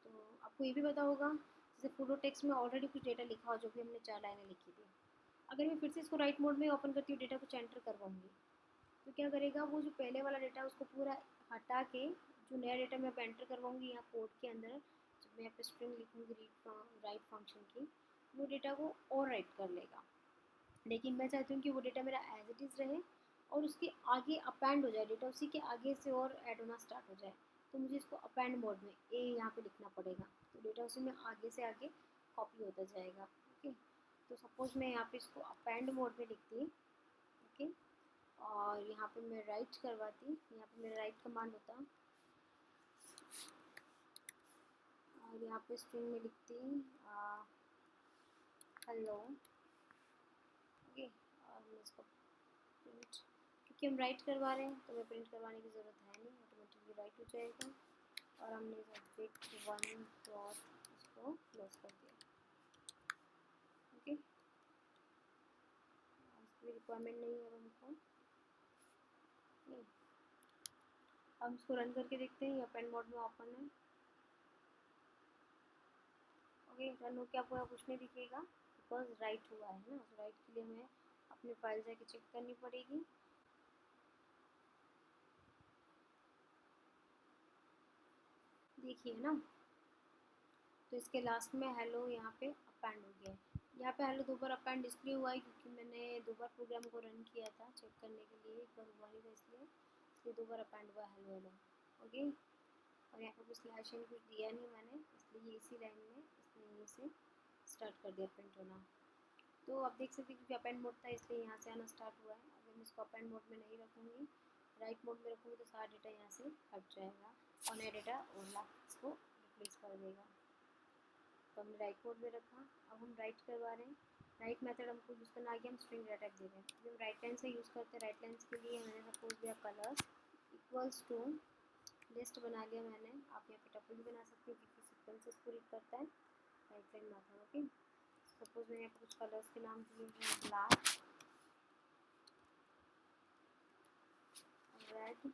तो आपको ये भी पता होगा जैसे फूडो टेक्स्ट में ऑलरेडी कुछ डेटा लिखा हो जो भी हमने 4 लाइनें लिखी थी। अगर मैं फिर से इसको राइट मोड में ओपन करती हूँ, डेटा कुछ एंटर करवाऊँगी, तो क्या करेगा वो जो पहले वाला डेटा उसको पूरा हटा के जो नया डेटा मैं एंटर करवाऊँगी यहाँ कोड के अंदर, जब मैं यहाँ पे स्ट्रिंग लिखूँगी रीड राइट फंक्शन की, वो डेटा को और राइट कर लेगा। लेकिन मैं चाहती हूँ कि वो डेटा मेरा एज इट इज़ रहे और उसके आगे अपेंड हो जाए, डेटा उसी के आगे से और ऐड होना स्टार्ट हो जाए। तो मुझे इसको अपेंड मोड में ए यहाँ पे लिखना पड़ेगा, तो डेटा उसी में आगे से आगे कॉपी होता जाएगा। ओके, तो सपोज मैं यहाँ पे इसको अपेंड मोड में लिखती। ओके, और यहाँ पे मैं राइट करवाती, यहाँ पे मेरा राइट कमांड होता और यहाँ पे स्ट्रिंग में लिखती हेलो। ओके, और मैं इसको प्रिंट, क्योंकि हम राइट करवा रहे हैं तो मैं प्रिंट करवाने की ज़रूरत है नहीं, ऑटोमेटिकली राइट हो जाएगा। और हमने इस ऑब्जेक्ट 1 डॉट इसको क्लोज कर दिया। ओके, इसकी रिक्वायरमेंट नहीं है हमको। नहीं, हम इसको रन करके देखते हैं, ये अपेंड मोड में ओपन है। ओके, रन हो के आपको कुछ नहीं दिखेगा बिकॉज राइट हुआ है ना, तो राइट के लिए हमें अपनी फाइल जाके चेक करनी पड़ेगी। देखिए ना, तो इसके लास्ट में हेलो यहाँ पे अपेंड हो गया है। यहाँ पे हेलो 2 बार अपेंड इसलिए हुआ है क्योंकि मैंने 2 बार प्रोग्राम को रन किया था चेक करने के लिए, एक बार हुआ नहीं था इसलिए 2 बार अपेंड हुआ हेलो हेलो। ओके, और यहाँ पे कुछ स्लैश एन कुछ दिया नहीं मैंने, इसलिए इसी लाइन में इसने यहीं से स्टार्ट कर दिया प्रिंट होना। तो आप देख सकते हैं क्योंकि अपेंड मोड था इसलिए यहाँ से आना स्टार्ट हुआ है। अगर मैं इसको अपेंड मोड में नहीं रखूँगी, राइट मोड में रखूँगी, तो सारा डेटा यहाँ से हट जाएगा और नया डेटा ओला इसको रिप्लेस कर देगा। तो हमने राइट मोड में रखा, अब हम राइट करवा रहे हैं। राइट मेथड हमको यूज़ करना आ गया, हम स्ट्रिंग डाटा दे रहे हैं। जब राइट लाइन से यूज़ करते हैं, राइट लाइन्स के लिए मैंने सपोज दिया कलर्स इक्वल्स टू लिस्ट बना लिया मैंने। आप यहाँ पे टपल भी बना सकते हो क्योंकि सीक्वेंसेस को रीड करता है right line method. Okay, suppose मैंने यहाँ पे कुछ कलर्स के नाम दिए हैं black, red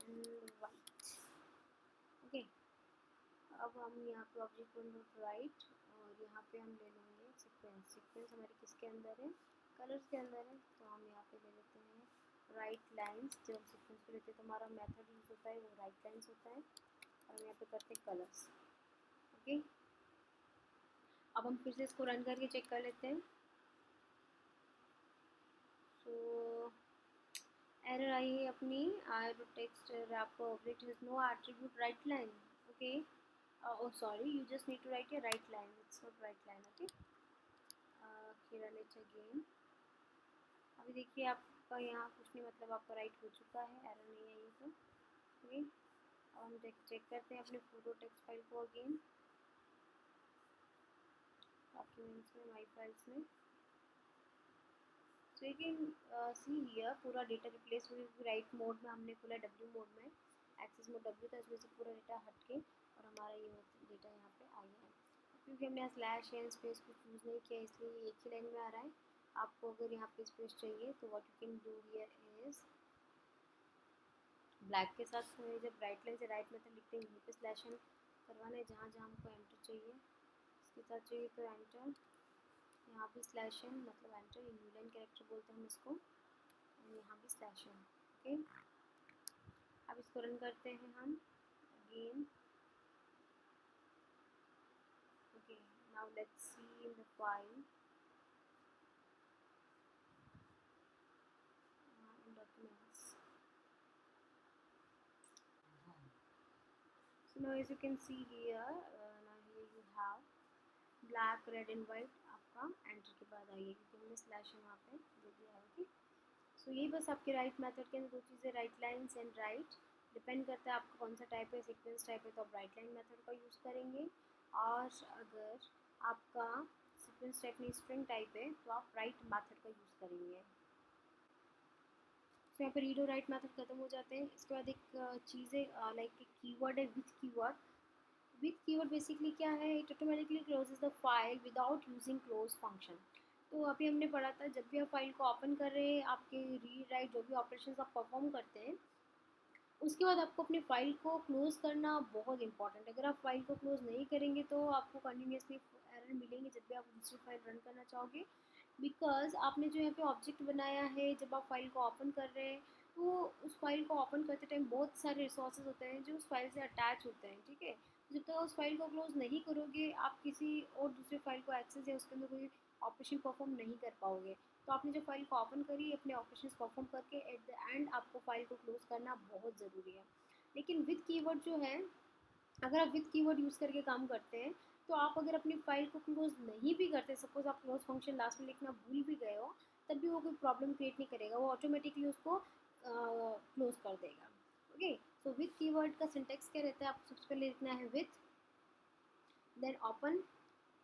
and white. Okay, अब हम यहाँ पे ऑब्जेक्ट नोट राइट और यहाँ पे हम ले लेंगे सीक्वेंस। सीक्वेंस हमारे किसके अंदर है, कलर्स के अंदर है, तो हम यहाँ पे ले लेते हैं राइट लाइन्स। जब हम सीक्वेंस को लेते हैं तो हमारा मेथड यूज होता है वो राइट लाइन्स होता है और हम यहाँ पे करते हैं कलर्स। ओके, अब हम फिर से इसको रन करके चेक कर लेते हैं। सो एरर आई है अपनी I text wrapper object has no attribute write line. Okay, oh sorry, you just need to write a right line, it's not right line. Okay, here let's again। अभी देखिए आपका यहाँ कुछ नहीं, मतलब आपका राइट हो चुका है, एरर नहीं है ये तो। ओके, अब हम चेक करते हैं अपने फूडो टेक्स्ट फाइल को अगेन डॉक्यूमेंट्स में, माई फाइल्स में। So you can see here पूरा डेटा रिप्लेस हुई राइट मोड में हमने खोला, डब्ल्यू मोड में, एक्सेस मोड डब्ल्यू था, इसमें से पूरा डेटा हट के और हमारा ये डेटा यहाँ पे आ गया है। क्योंकि हमने यहाँ स्लैश एन स्पेस को चूज़ नहीं किया इसलिए एक ही लाइन में आ रहा है। आपको अगर यहाँ पे स्पेस चाहिए तो what you can do here is black के साथ जब राइट लाइन से राइट मेथड लिखते हैं यहीं पे स्लैश एन करवाना है, जहाँ जहाँ हमको एंटर चाहिए इसके साथ चाहिए तो एंटर, यहाँ भी स्लैश एन मतलब एंटर, न्यू लाइन कैरेक्टर बोलते हैं हम इसको, और यहाँ भी स्लैश एन। ओके, अब इसको रन करते हैं हम again. Okay, now let's see in the file in documents। So now as you can see here, now here you have black, red and white आपका एंटर के बाद आइए क्योंकि हमने स्लैश वहाँ पे दे दिया है। ओके, सो यही बस आपके राइट मेथड के अंदर 2 चीज़ें, right lines and right. Depend करता है आपका कौन सा टाइप है, सीक्वेंस टाइप है तो आप राइट लाइन मेथड का यूज़ करेंगे, और अगर आपका सीक्वेंस टाइप नहीं स्ट्रिंग टाइप है तो आप राइट मेथड का यूज़ करेंगे। तो यहाँ पे रीड और राइट मेथड खत्म हो जाते हैं। इसके बाद एक चीज़ है लाइक कीवर्ड है with keyword. With keyword basically क्या है, it automatically closes the file without using close function. तो अभी हमने पढ़ा था जब भी आप फाइल को ओपन कर रहे हैं, आपके रीड राइट जो भी ऑपरेशन आप परफॉर्म करते हैं, उसके बाद आपको अपनी फ़ाइल को क्लोज़ करना बहुत इंपॉर्टेंट है। अगर आप फ़ाइल को क्लोज़ नहीं करेंगे तो आपको कंटिन्यूसली एरर मिलेंगे जब भी आप दूसरी फ़ाइल रन करना चाहोगे। बिकॉज़ आपने जो यहाँ पे ऑब्जेक्ट बनाया है, जब आप फ़ाइल को ओपन कर रहे हैं, तो उस फ़ाइल को ओपन करते टाइम बहुत सारे रिसोर्सेज होते हैं जो उस फ़ाइल से अटैच होते हैं, ठीक है? जब तक उस फ़ाइल को क्लोज़ नहीं करोगे, आप किसी और दूसरी फ़ाइल को एक्सेस या उसके अंदर कोई ऑपरेशन परफॉर्म नहीं कर पाओगे। तो आपने जो फाइल को ओपन करी, अपने ऑपरेशंस परफॉर्म करके एट द एंड आपको फाइल को क्लोज करना बहुत ज़रूरी है। लेकिन विद कीवर्ड जो है, अगर आप विद कीवर्ड यूज़ करके काम करते हैं, तो आप अगर अपनी फाइल को क्लोज नहीं भी करते, सपोज आप क्लोज फंक्शन लास्ट में लिखना भूल भी गए हो, तब भी वो कोई प्रॉब्लम क्रिएट नहीं करेगा, वो ऑटोमेटिकली उसको क्लोज कर देगा। ओके, सो विद कीवर्ड का सिंटेक्स क्या रहता है, आपको सबसे पहले लिखना है विथ, देन ओपन।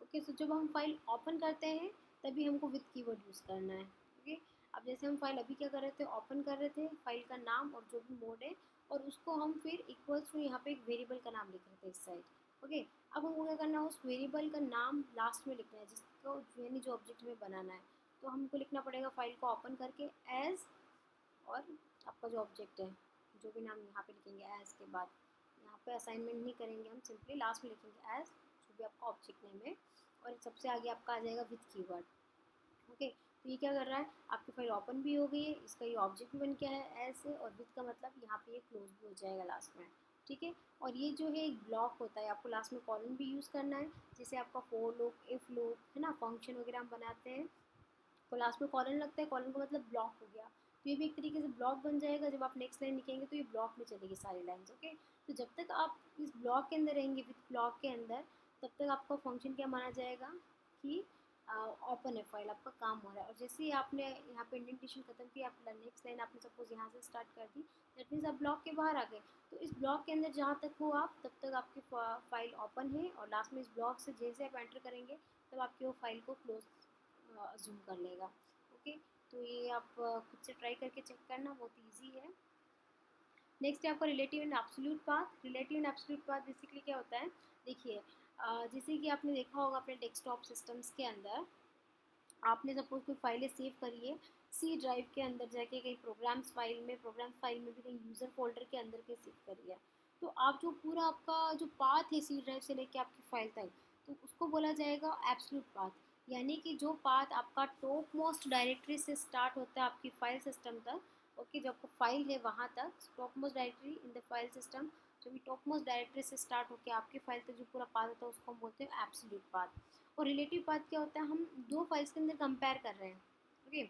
ओके, सो जब हम फाइल ओपन करते हैं तभी हमको विद कीवर्ड यूज़ करना है। ओके, अब जैसे हम फाइल अभी क्या कर रहे थे, ओपन कर रहे थे फाइल का नाम और जो भी मोड है, और उसको हम फिर इक्वल्स टू यहाँ पे एक वेरिएबल का नाम लिख रहे थे इस साइड। ओके, अब हमको क्या करना है, उस वेरिएबल का नाम लास्ट में लिखना है जिसको यानी जो ऑब्जेक्ट हमें बनाना है। तो हमको लिखना पड़ेगा फाइल को ओपन करके एज, और आपका जो ऑब्जेक्ट है, जो भी नाम यहाँ पे लिखेंगे एज के बाद, यहाँ पे असाइनमेंट नहीं करेंगे हम, सिंपली लास्ट में लिखेंगे एज जो भी आपका ऑब्जेक्ट नेम है, और सबसे आगे आपका आ जाएगा विथ कीवर्ड। ओके, तो ये क्या कर रहा है, आपकी फाइल ओपन भी हो गई है, इसका ये ऑब्जेक्ट भी बन गया है एज से, और विथ का मतलब यहाँ पे ये क्लोज भी हो जाएगा लास्ट में। ठीक है, और ये जो है एक ब्लॉक होता है, आपको लास्ट में कॉलन भी यूज़ करना है, जैसे आपका फोर लूप, इफ लूप है ना, फंक्शन वगैरह हम बनाते हैं तो लास्ट में कॉलन लगता है, कॉलन का मतलब ब्लॉक हो गया। तो ये भी एक तरीके से ब्लॉक बन जाएगा, जब आप नेक्स्ट लाइन लिखेंगे तो ये ब्लॉक में चलेगी सारी लाइन्स। ओके, तो जब तक आप इस ब्लॉक के अंदर रहेंगे, विथ ब्लॉक के अंदर, तब तक आपका फंक्शन क्या माना जाएगा कि ओपन है फाइल, आपका काम हो रहा है। और जैसे ही आपने यहाँ पे इंडेंटेशन खत्म किया, आप नेक्स्ट लाइन आपने सपोज यहाँ से स्टार्ट कर दी, दैट मीन्स आप ब्लॉक के बाहर आ गए। तो इस ब्लॉक के अंदर जहाँ तक हो आप, तब तक आपकी फाइल ओपन है, और लास्ट में इस ब्लॉक से जैसे आप एंटर करेंगे तब आपकी वो फाइल को क्लोज अज्यूम कर लेगा। ओके, तो ये आप खुद से ट्राई करके चेक करना, बहुत ईजी है। नेक्स्ट है आपका relative and absolute path. Relative and absolute path basically क्या होता है, देखिए जैसे कि आपने देखा होगा अपने डेस्कटॉप सिस्टम्स के अंदर, आपने सपोज कोई फाइलें सेव करी है सी ड्राइव के अंदर जाके, कहीं प्रोग्राम्स फाइल में भी कहीं यूज़र फोल्डर के अंदर के सेव करी है, तो आप जो पूरा आपका जो पाथ है सी ड्राइव से लेके आपकी फाइल तक, तो उसको बोला जाएगा एब्सोल्यूट पाथ। यानी कि जो पाथ आपका टॉप मोस्ट डायरेक्टरी से स्टार्ट होता है आपकी फाइल सिस्टम तक, ओके, जो आपको फाइल है वहाँ तक, top most directory in the file system, जो भी टॉप मोस्ट डायरेक्टरी से स्टार्ट होकर आपकी फाइल तक जो पूरा पाथ होता है उसको हम बोलते हैं एब्सोल्यूट पाथ। और रिलेटिव पाथ क्या होता है, हम दो फाइल्स के अंदर कंपेयर कर रहे हैं। ओके,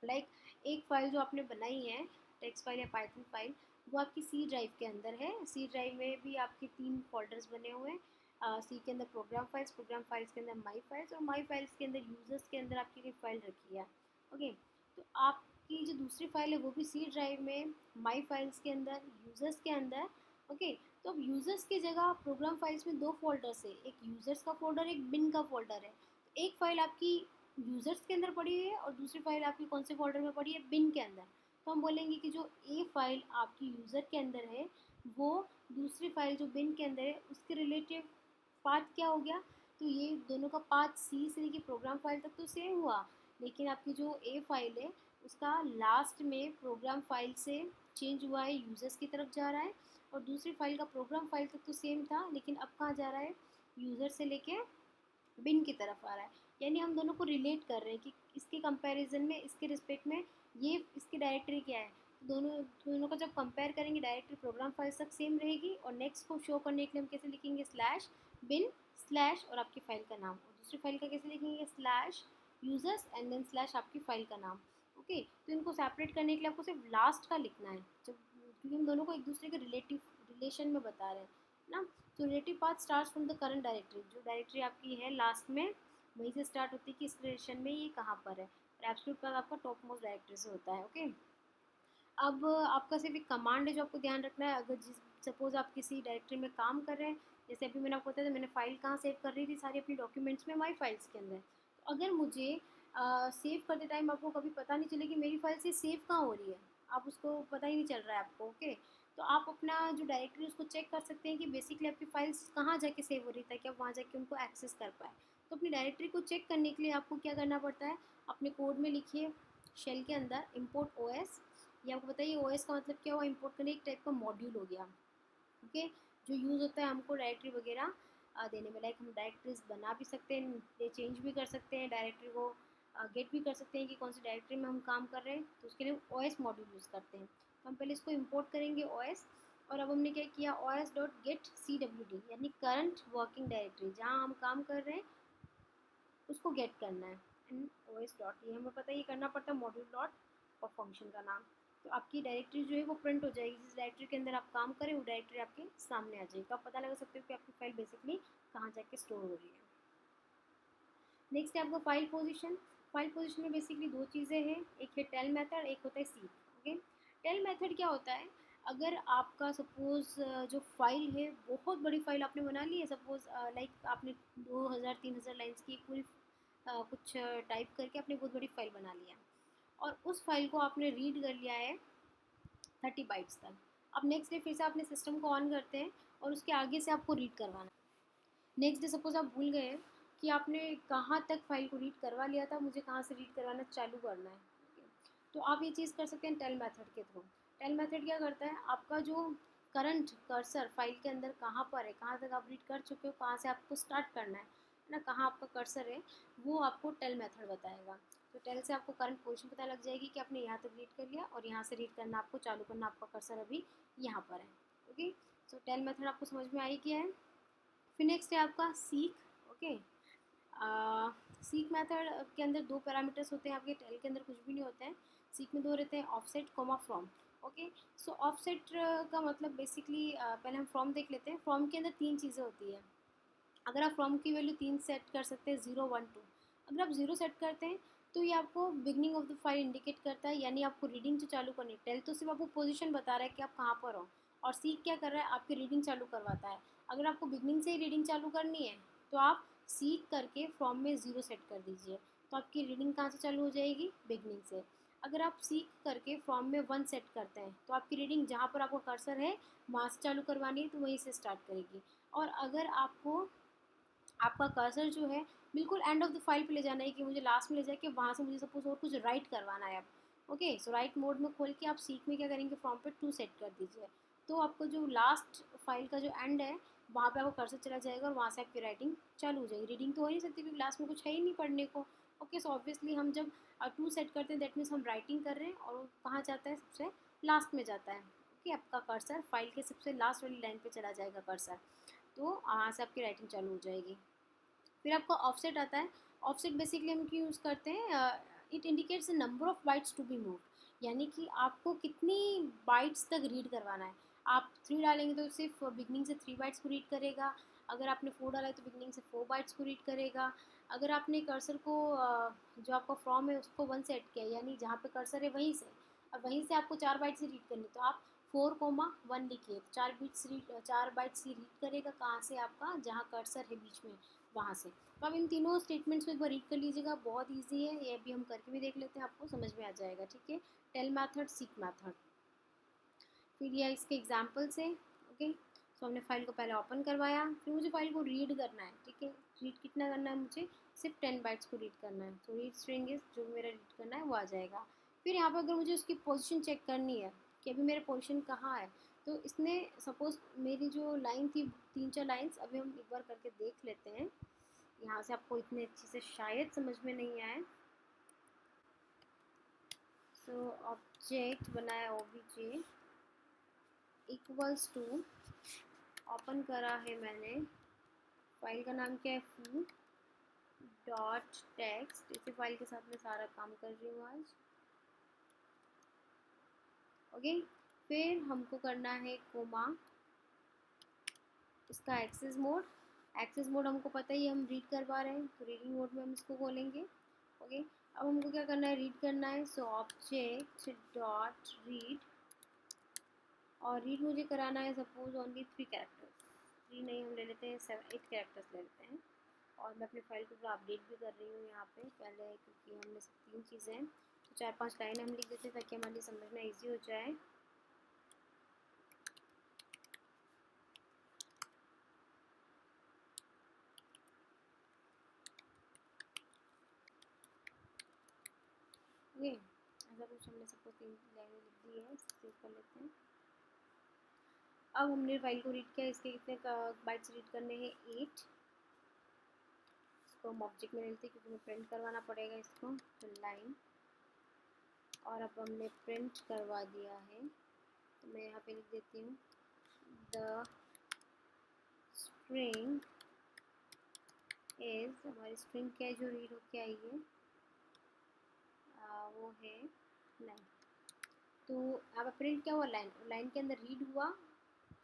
लाइक एक फाइल जो आपने बनाई है, टेक्स्ट फाइल या पाइथन फाइल, वो आपकी सी ड्राइव के अंदर है। सी ड्राइव में भी आपके 3 फोल्डर्स बने हुए हैं, सी के अंदर प्रोग्राम फाइल्स के अंदर माई फाइल्स, और माई फाइल्स के अंदर यूजर्स के अंदर आपकी कोई फाइल रखी है। ओके, तो आपकी जो दूसरी फाइल है वो भी सी ड्राइव में, माई फाइल्स के अंदर, यूजर्स के अंदर। ओके, तो अब यूजर्स की जगह प्रोग्राम फाइल्स में दो फोल्डर्स है, एक यूजर्स का फोल्डर, एक बिन का फोल्डर है। तो एक फाइल आपकी यूजर्स के अंदर पड़ी हुई है और दूसरी फाइल आपकी कौन से फोल्डर में पड़ी है, बिन के अंदर। तो हम बोलेंगे कि जो ए फाइल आपकी यूज़र के अंदर है, वो दूसरी फाइल जो बिन के अंदर है उसके रिलेटिव पाथ क्या हो गया, तो ये दोनों का पाथ सी से लेके प्रोग्राम फाइल तक तो सेम हुआ, लेकिन आपकी जो ए फाइल है उसका लास्ट में प्रोग्राम फाइल से चेंज हुआ है, यूज़र्स की तरफ जा रहा है, और दूसरी फाइल का प्रोग्राम फाइल तक तो सेम था, लेकिन अब कहाँ जा रहा है, यूज़र से लेके बिन की तरफ आ रहा है। यानी हम दोनों को रिलेट कर रहे हैं कि इसके कंपैरिजन में, इसके रिस्पेक्ट में ये इसकी डायरेक्टरी क्या है। तो दोनों दोनों को जब कंपेयर करेंगे, डायरेक्टरी प्रोग्राम फाइल तक सेम रहेगी, और नेक्स्ट को शो करने के लिए हम कैसे लिखेंगे, स्लैश बिन स्लैश और आपकी फाइल का नाम, और दूसरी फाइल का कैसे लिखेंगे, slash users and then slash आपकी फाइल का नाम। ओके, तो इनको सेपरेट करने के लिए आपको सिर्फ लास्ट का लिखना है, जब क्योंकि हम दोनों को एक दूसरे के रिलेशन में बता रहे हैं ना। तो relative path start from the current directory, जो डायरेक्टरी आपकी है लास्ट में वहीं से स्टार्ट होती है कि इस रिलेशन में ये कहाँ पर है, और एब्सोल्यूट पाथ आपका टॉप मोस्ट डायरेक्टरी से होता है। ओके, अब आपका सिर्फ एक कमांड है जो आपको ध्यान रखना है, अगर जिस सपोज आप किसी डायरेक्टरी में काम कर रहे हैं, जैसे अभी मैंने आपको बताया था, मैंने फाइल कहाँ सेव कर रही थी सारी अपनी डॉक्यूमेंट्स में, माई फाइल्स के अंदर। तो अगर मुझे सेव करते टाइम आपको कभी पता नहीं चले कि मेरी फाइल से सेव कहाँ हो रही है, आप उसको पता ही नहीं चल रहा है आपको। ओके, तो आप अपना जो डायरेक्टरी उसको चेक कर सकते हैं कि बेसिकली आपकी फाइल्स कहाँ जाके सेव हो रही, ताकि आप वहाँ जाके उनको एक्सेस कर पाए। तो अपनी डायरेक्टरी को चेक करने के लिए आपको क्या करना पड़ता है, अपने कोड में लिखिए शेल के अंदर इम्पोर्ट ओएस। ये आपको बताइए ओएस का मतलब क्या हुआ, इम्पोर्ट करने एक टाइप का मॉड्यूल हो गया। ओके, जो यूज़ होता है हमको डायरेक्टरी वगैरह देने में। लाइक हम डायरेक्टरीज बना भी सकते हैं, चेंज भी कर सकते हैं, डायरेक्टरी को गेट भी कर सकते हैं कि कौन सी डायरेक्टरी में हम काम कर रहे हैं, तो उसके लिए ओएस मॉड्यूल यूज़ करते हैं। तो हम पहले इसको इम्पोर्ट करेंगे ओएस, और अब हमने क्या किया, ओएस डॉट गेट CWD यानी करंट वर्किंग डायरेक्टरी, जहाँ हम काम कर रहे हैं उसको गेट करना है। एंड ओएस डॉट, ये हमें पता है ये करना पड़ता है मॉड्यूल डॉट और फंक्शन का नाम। तो आपकी डायरेक्टरी जो है वो प्रिंट हो जाएगी, जिस डायरेक्टरी के अंदर आप काम करें वो डायरेक्टरी आपके सामने आ जाएगी। तो आप पता लगा सकते हो कि आपकी फाइल बेसिकली कहाँ जाके स्टोर हो रही है। नेक्स्ट है आपका फाइल पोजीशन। फाइल पोजीशन में बेसिकली दो चीज़ें हैं, एक है टेल मेथड, एक होता है सीक। ओके, टेल मेथड क्या होता है, अगर आपका सपोज़ जो फाइल है बहुत बड़ी फाइल आपने बना ली है, सपोज़ लाइक आपने 2000-3000 लाइन्स की पूरी कुछ टाइप करके आपने बहुत बड़ी फाइल बना लिया, और उस फाइल को आपने रीड कर लिया है 30 बाइट्स तक। अब नेक्स्ट डे फिर से अपने सिस्टम को ऑन करते हैं और उसके आगे से आपको रीड करवाना है। नेक्स्ट डे सपोज आप भूल गए कि आपने कहाँ तक फाइल को रीड करवा लिया था, मुझे कहाँ से रीड करवाना चालू करना है। तो आप ये चीज़ कर सकते हैं टेल मेथड के थ्रू। टेल मेथड क्या करता है, आपका जो करंट कर्सर फाइल के अंदर कहाँ पर है, कहाँ तक आप रीड कर चुके हो, कहाँ से आपको स्टार्ट करना है ना, कहाँ आपका कर्सर है, वो आपको टेल मेथड बताएगा। तो टेल से आपको करंट पोजीशन पता लग जाएगी कि आपने यहाँ तक रीड कर लिया और यहाँ से रीड करना आपको चालू करना, आपका कर्सर अभी यहाँ पर है। ओके, सो टेल मेथड आपको समझ में आई क्या है। फिर नेक्स्ट है आपका सीक। ओके, सीक मेथड के अंदर दो पैरामीटर्स होते हैं, आपके टेल के अंदर कुछ भी नहीं होते हैं। सीक में दो रहते हैं, offset comma from. Okay, so offset का मतलब बेसिकली पहले हम फ्रॉम देख लेते हैं। फ्रॉम के अंदर तीन चीज़ें होती है। अगर आप फ्रॉम की वैल्यू तीन सेट कर सकते हैं, 0, 1, 2। अगर आप 0 सेट करते हैं तो ये आपको beginning of the file indicate करता है, यानी आपको रीडिंग जो चालू करनी है। टेल तो सिर्फ आपको पोजीशन बता रहा है कि आप कहाँ पर हो, और सीक क्या कर रहा है, आपकी रीडिंग चालू करवाता है। अगर आपको बिगनिंग से ही रीडिंग चालू करनी है तो आप सीक करके फ्रॉम में 0 सेट कर दीजिए, तो आपकी रीडिंग कहाँ से चालू हो जाएगी, बिगनिंग से। अगर आप सीक करके फ्रॉम में 1 सेट करते हैं तो आपकी रीडिंग जहाँ पर आपको कर्सर है वहाँ से चालू करवानी है, तो वहीं से स्टार्ट करेगी। और अगर आपको आपका कर्सर जो है बिल्कुल एंड ऑफ द फाइल पे ले जाना है, कि मुझे लास्ट में ले जाके वहाँ से मुझे सपोज और कुछ राइट करवाना है अब। ओके, सो राइट मोड में खोल के आप सीक में क्या करेंगे, फॉर्म पे 2 सेट कर दीजिए, तो आपको जो लास्ट फाइल का जो एंड है वहाँ पे आपका कर्सर चला जाएगा और वहाँ से आपकी राइटिंग चालू हो जाएगी। रीडिंग तो हो ही नहीं सकती क्योंकि लास्ट में कुछ है ही नहीं पढ़ने को। ओके, सो ऑब्वियसली हम जब 2 सेट करते हैं दैट मीन्स हम राइटिंग कर रहे हैं, और वो कहाँ जाता है, सबसे लास्ट में जाता है। ओके, आपका कर्सर फाइल के सबसे लास्ट वाली लाइन पे चला जाएगा कर्सर, तो वहाँ से आपकी राइटिंग चालू हो जाएगी। फिर आपका ऑफसेट आता है। ऑफसेट बेसिकली हम क्यों यूज़ करते हैं, it indicates the number of bytes to be moved, यानी कि आपको कितनी बाइट्स तक रीड करवाना है। आप 3 डालेंगे तो सिर्फ बिगनिंग से 3 बाइट्स को रीड करेगा। अगर आपने 4 डाला है तो बिगनिंग से 4 बाइट्स को रीड करेगा। अगर आपने कर्सर को जो आपका फ्रॉम है उसको 1 सेट किया, यानी जहाँ पे कर्सर है वहीं से, अब वहीं से आपको 4 बाइट्स ही रीड करनी, तो आप 4, 1 लिखिए, तो 4 बाइट्स ही रीड करेगा, कहाँ से, आपका जहाँ कर्सर है बीच में वहाँ से। तो आप इन तीनों स्टेटमेंट्स को एक बार रीड कर लीजिएगा, बहुत इजी है, ये भी हम करके भी देख लेते हैं, आपको समझ में आ जाएगा। ठीक है, टेल मेथड, सीक मेथड। फिर ये इसके एग्जाम्पल्स हैं। ओके, सो हमने फाइल को पहले ओपन करवाया, फिर मुझे फाइल को रीड करना है। ठीक है, रीड कितना करना है, मुझे सिर्फ 10 बाइट्स को रीड करना है, तो रीड स्ट्रिंग इज जो मेरा रीड करना है वो आ जाएगा। फिर यहाँ पर अगर मुझे उसकी पोजिशन चेक करनी है कि अभी मेरा पोजिशन कहाँ है, तो इसने सपोज मेरी जो लाइन थी 3-4 लाइन्स, अभी हम एक बार करके देख लेते हैं। यहाँ से आपको इतने अच्छे से शायद समझ में नहीं आए। सो ऑब्जेक्ट बनाया ओबीजे इक्वल्स टू, ओपन करा है मैंने, फाइल का नाम क्या है, फू डॉट टेक्स्ट। इसी फाइल के साथ मैं सारा काम कर रही हूँ आज। ओके, फिर हमको करना है कोमा, इसका एक्सेस मोड। एक्सेस मोड हमको पता ही हम रीड करवा रहे हैं, तो रीडिंग मोड में हम इसको खोलेंगे। ओके, अब हमको क्या करना है, रीड करना है। सो ऑब्जेक्ट डॉट रीड, और रीड मुझे कराना है सपोज ओनली 3 कैरेक्टर्स, 3 नहीं, हम ले लेते हैं 8 कैरेक्टर्स ले लेते हैं। और मैं अपनी फाइल को पूरा अपडेट भी कर रही हूँ यहाँ पे पहले, क्योंकि हमने सब 3 चीज़ें हैं, तो 4-5 लाइन हम लिख देते हैं ताकि हमारे समझना ईजी हो जाए। ऐसा कुछ हमने सपोज 3 लाइनें लिख दी है, सेव कर लेते हैं। अब हमने फाइल को रीड किया, इसके कितने बाइट्स रीड करने हैं 8। इसको हम ऑब्जेक्ट में लेते हैं क्योंकि हमें प्रिंट करवाना पड़ेगा इसको, तो लाइन, और अब हमने प्रिंट करवा दिया है, तो मैं यहाँ पे लिख देती हूँ द स्ट्रिंग इज, हमारी स्ट्रिंग क्या है जो रीड होके आई है, वो है लाइन। तो अब प्रिंट क्या हुआ, लाइन, लाइन के अंदर रीड हुआ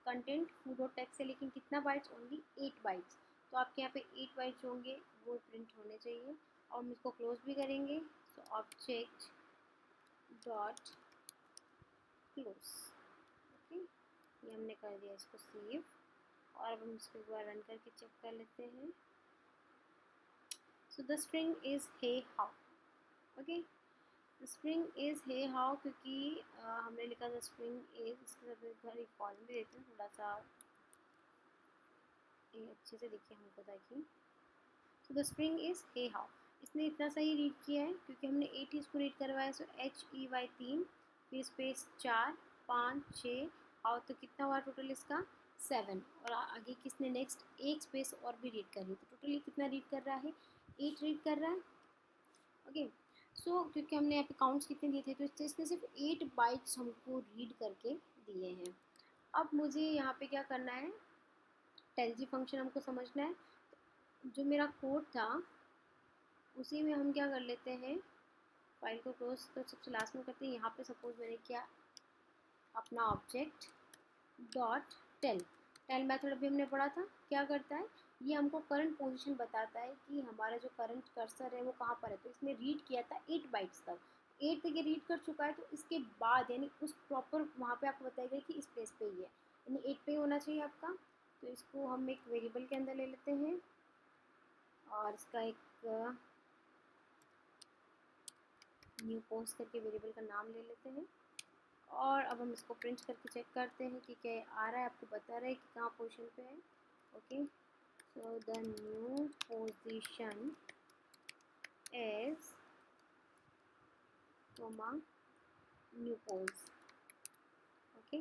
कंटेंट फूड और टेक्स्ट से, लेकिन कितना बाइट्स, ओनली 8 बाइट्स। तो आपके यहाँ पे 8 बाइट्स होंगे वो प्रिंट होने चाहिए। और हम इसको क्लोज भी करेंगे, तो ऑब्जेक्ट डॉट क्लोज, ओके, ये हमने कर दिया इसको सेव। और अब हम इसको एक बार रन करके चेक कर लेते हैं। So the string is hey how, okay, string is hey how, क्योंकि हमने लिखा था स्ट्रिंग इज, इसके साथ एक बार एक कॉलम भी देते हैं थोड़ा सा अच्छे से देखिए हमको ताकि। So the string is hey how, इसने इतना सही रीड किया है क्योंकि हमने 8 इसको रीड करवाया। सो HEY 3 फिर स्पेस 4 5 6 हाउ, तो कितना हुआ टोटल इसका 7। और आगे किसने नेक्स्ट एक स्पेस और भी रीड करी, तो टोटली कितना रीड कर रहा है 8 रीड कर रहा है, ओके। सो क्योंकि हमने यहाँ पे काउंट्स कितने दिए थे, तो इसने सिर्फ 8 बाइट्स हमको रीड करके दिए हैं। अब मुझे यहाँ पे क्या करना है, टेल फंक्शन हमको समझना है। जो मेरा कोड था उसी में हम क्या कर लेते हैं, फाइल को क्लोज तो सबसे लास्ट में करते हैं। यहाँ पे सपोज मैंने क्या अपना object dot tell, tell method अभी हमने पढ़ा था, क्या करता है ये हमको करंट पोजीशन बताता है कि हमारा जो करंट कर्सर है वो कहाँ पर है। तो इसने रीड किया था 8 बाइट्स तक, 8 तक ये रीड कर चुका है। तो इसके बाद यानी उस प्रॉपर वहाँ पे आपको बताएगा कि इस प्लेस पे ही है, यानी 8 पे ही होना चाहिए आपका। तो इसको हम एक वेरिएबल के अंदर ले लेते हैं और इसका एक न्यू पोस्ट करके वेरिएबल का नाम ले लेते हैं। और अब हम इसको प्रिंट करके चेक करते हैं कि क्या आ रहा है, आपको बता रहा है कि कहाँ पोजीशन पे है, okay. So the new position is comma new pos, okay.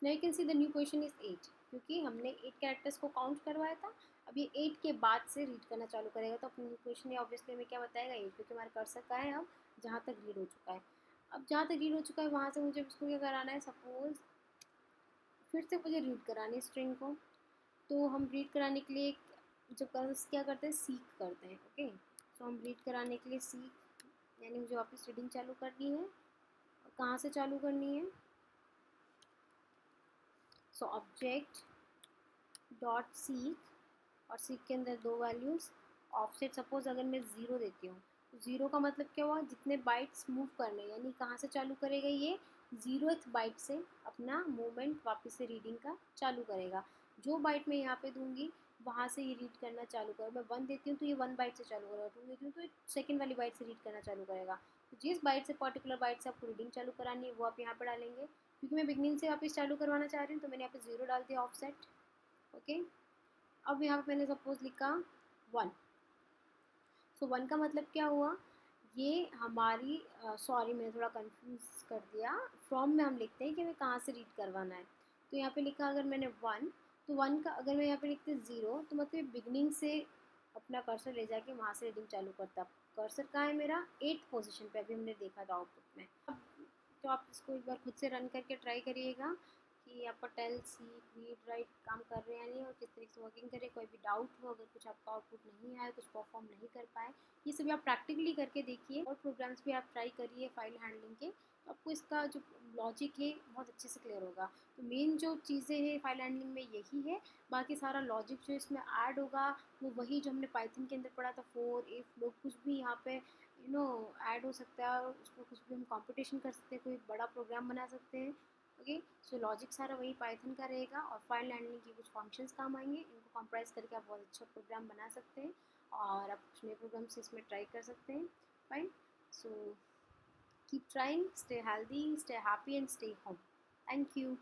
Now you can see the new position is 8, क्योंकि हमने 8 कैरेक्टर्स को काउंट करवाया था। अब ये 8 के बाद से रीड करना चालू करेगा, तो अपनी न्यू पोजीशन ये ऑब्वियसली हमें क्या बताएगा 8, क्योंकि हमारे कर्सर का है अब जहाँ तक रीड हो चुका है। अब जहाँ तक रीड हो चुका है वहाँ से मुझे उसको क्या कराना है, सपोज फिर से मुझे रीड करानी है स्ट्रिंग को। तो हम रीड कराने के लिए जो कर्स क्या करते हैं, सीक करते हैं, ओके। तो हम रीड कराने के लिए सीक, यानी मुझे वापस रीडिंग चालू करनी है। और कहाँ से चालू करनी है, सो ऑब्जेक्ट डॉट सीक, और सीक के अंदर 2 वैल्यूज़, ऑफसेट सपोज अगर मैं 0 देती हूँ, तो 0 का मतलब क्या हुआ, जितने बाइट्स मूव करने, यानी कहाँ से चालू करेगा ये 0th बाइट से अपना मूवमेंट वापस से रीडिंग का चालू करेगा। जो बाइट मैं यहाँ पे दूंगी वहाँ से ये रीड करना चालू करेगा। मैं 1 देती हूँ तो ये 1 बाइट से चालू करेगा, 2 देती हूँ तो सेकेंड वाली बाइट से रीड करना चालू करेगा। तो जिस बाइट से पर्टिकुलर बाइट से आपको रीडिंग चालू करानी है वो आप यहाँ पर डालेंगे। क्योंकि मैं बिगनिंग से वापस चालू करवाना चाह रही हूँ तो मैंने यहाँ पे 0 डाल दिया ऑफसेट, ओके। अब यहाँ पे मैंने सपोज लिखा 1, सो 1 का मतलब क्या हुआ, ये हमारी सॉरी मैंने थोड़ा कंफ्यूज कर दिया, फ्रॉम में हम लिखते हैं कि हमें कहाँ से रीड करवाना है। तो यहाँ पे लिखा अगर मैंने 1, तो 1 का अगर मैं यहाँ पे लिखते 0 तो मतलब बिगनिंग से अपना कर्सर ले जाके वहाँ से रीडिंग चालू करता। कर्सर कहाँ है मेरा 8th पोजीशन पे, अभी हमने देखा था आउटपुट में। अब तो आप इसको एक बार खुद से रन करके ट्राई करिएगा कि आपका टेल सीक रीड राइट काम कर रहे हैं या नहीं, और किस तरीके से वर्किंग करे। कोई भी डाउट हो, अगर कुछ आपका आउटपुट नहीं आया, कुछ परफॉर्म नहीं कर पाए, ये सभी आप प्रैक्टिकली करके देखिए। और प्रोग्राम्स भी आप ट्राई करिए फाइल हैंडलिंग के, तो आपको इसका जो लॉजिक है बहुत अच्छे से क्लियर होगा। तो मेन जो चीज़ें हैं फाइल हैंडलिंग में यही है, बाकी सारा लॉजिक जो इसमें ऐड होगा वो वही जो हमने पाइथन के अंदर पढ़ा था, फॉर इफ लूप, कुछ भी यहाँ पे ऐड हो सकता है और उसको कुछ भी हम कंपटीशन कर सकते हैं, कोई बड़ा प्रोग्राम बना सकते हैं, ओके। सो लॉजिक सारा वही पाइथन का रहेगा और फाइल हैंडलिंग की कुछ फंक्शंस काम आएंगे, इनको कंप्राइज करके आप बहुत अच्छा प्रोग्राम बना सकते हैं और आप कुछ नए प्रोग्राम्स इसमें ट्राई कर सकते हैं, fine. So keep trying, stay healthy, stay happy and stay home. Thank you.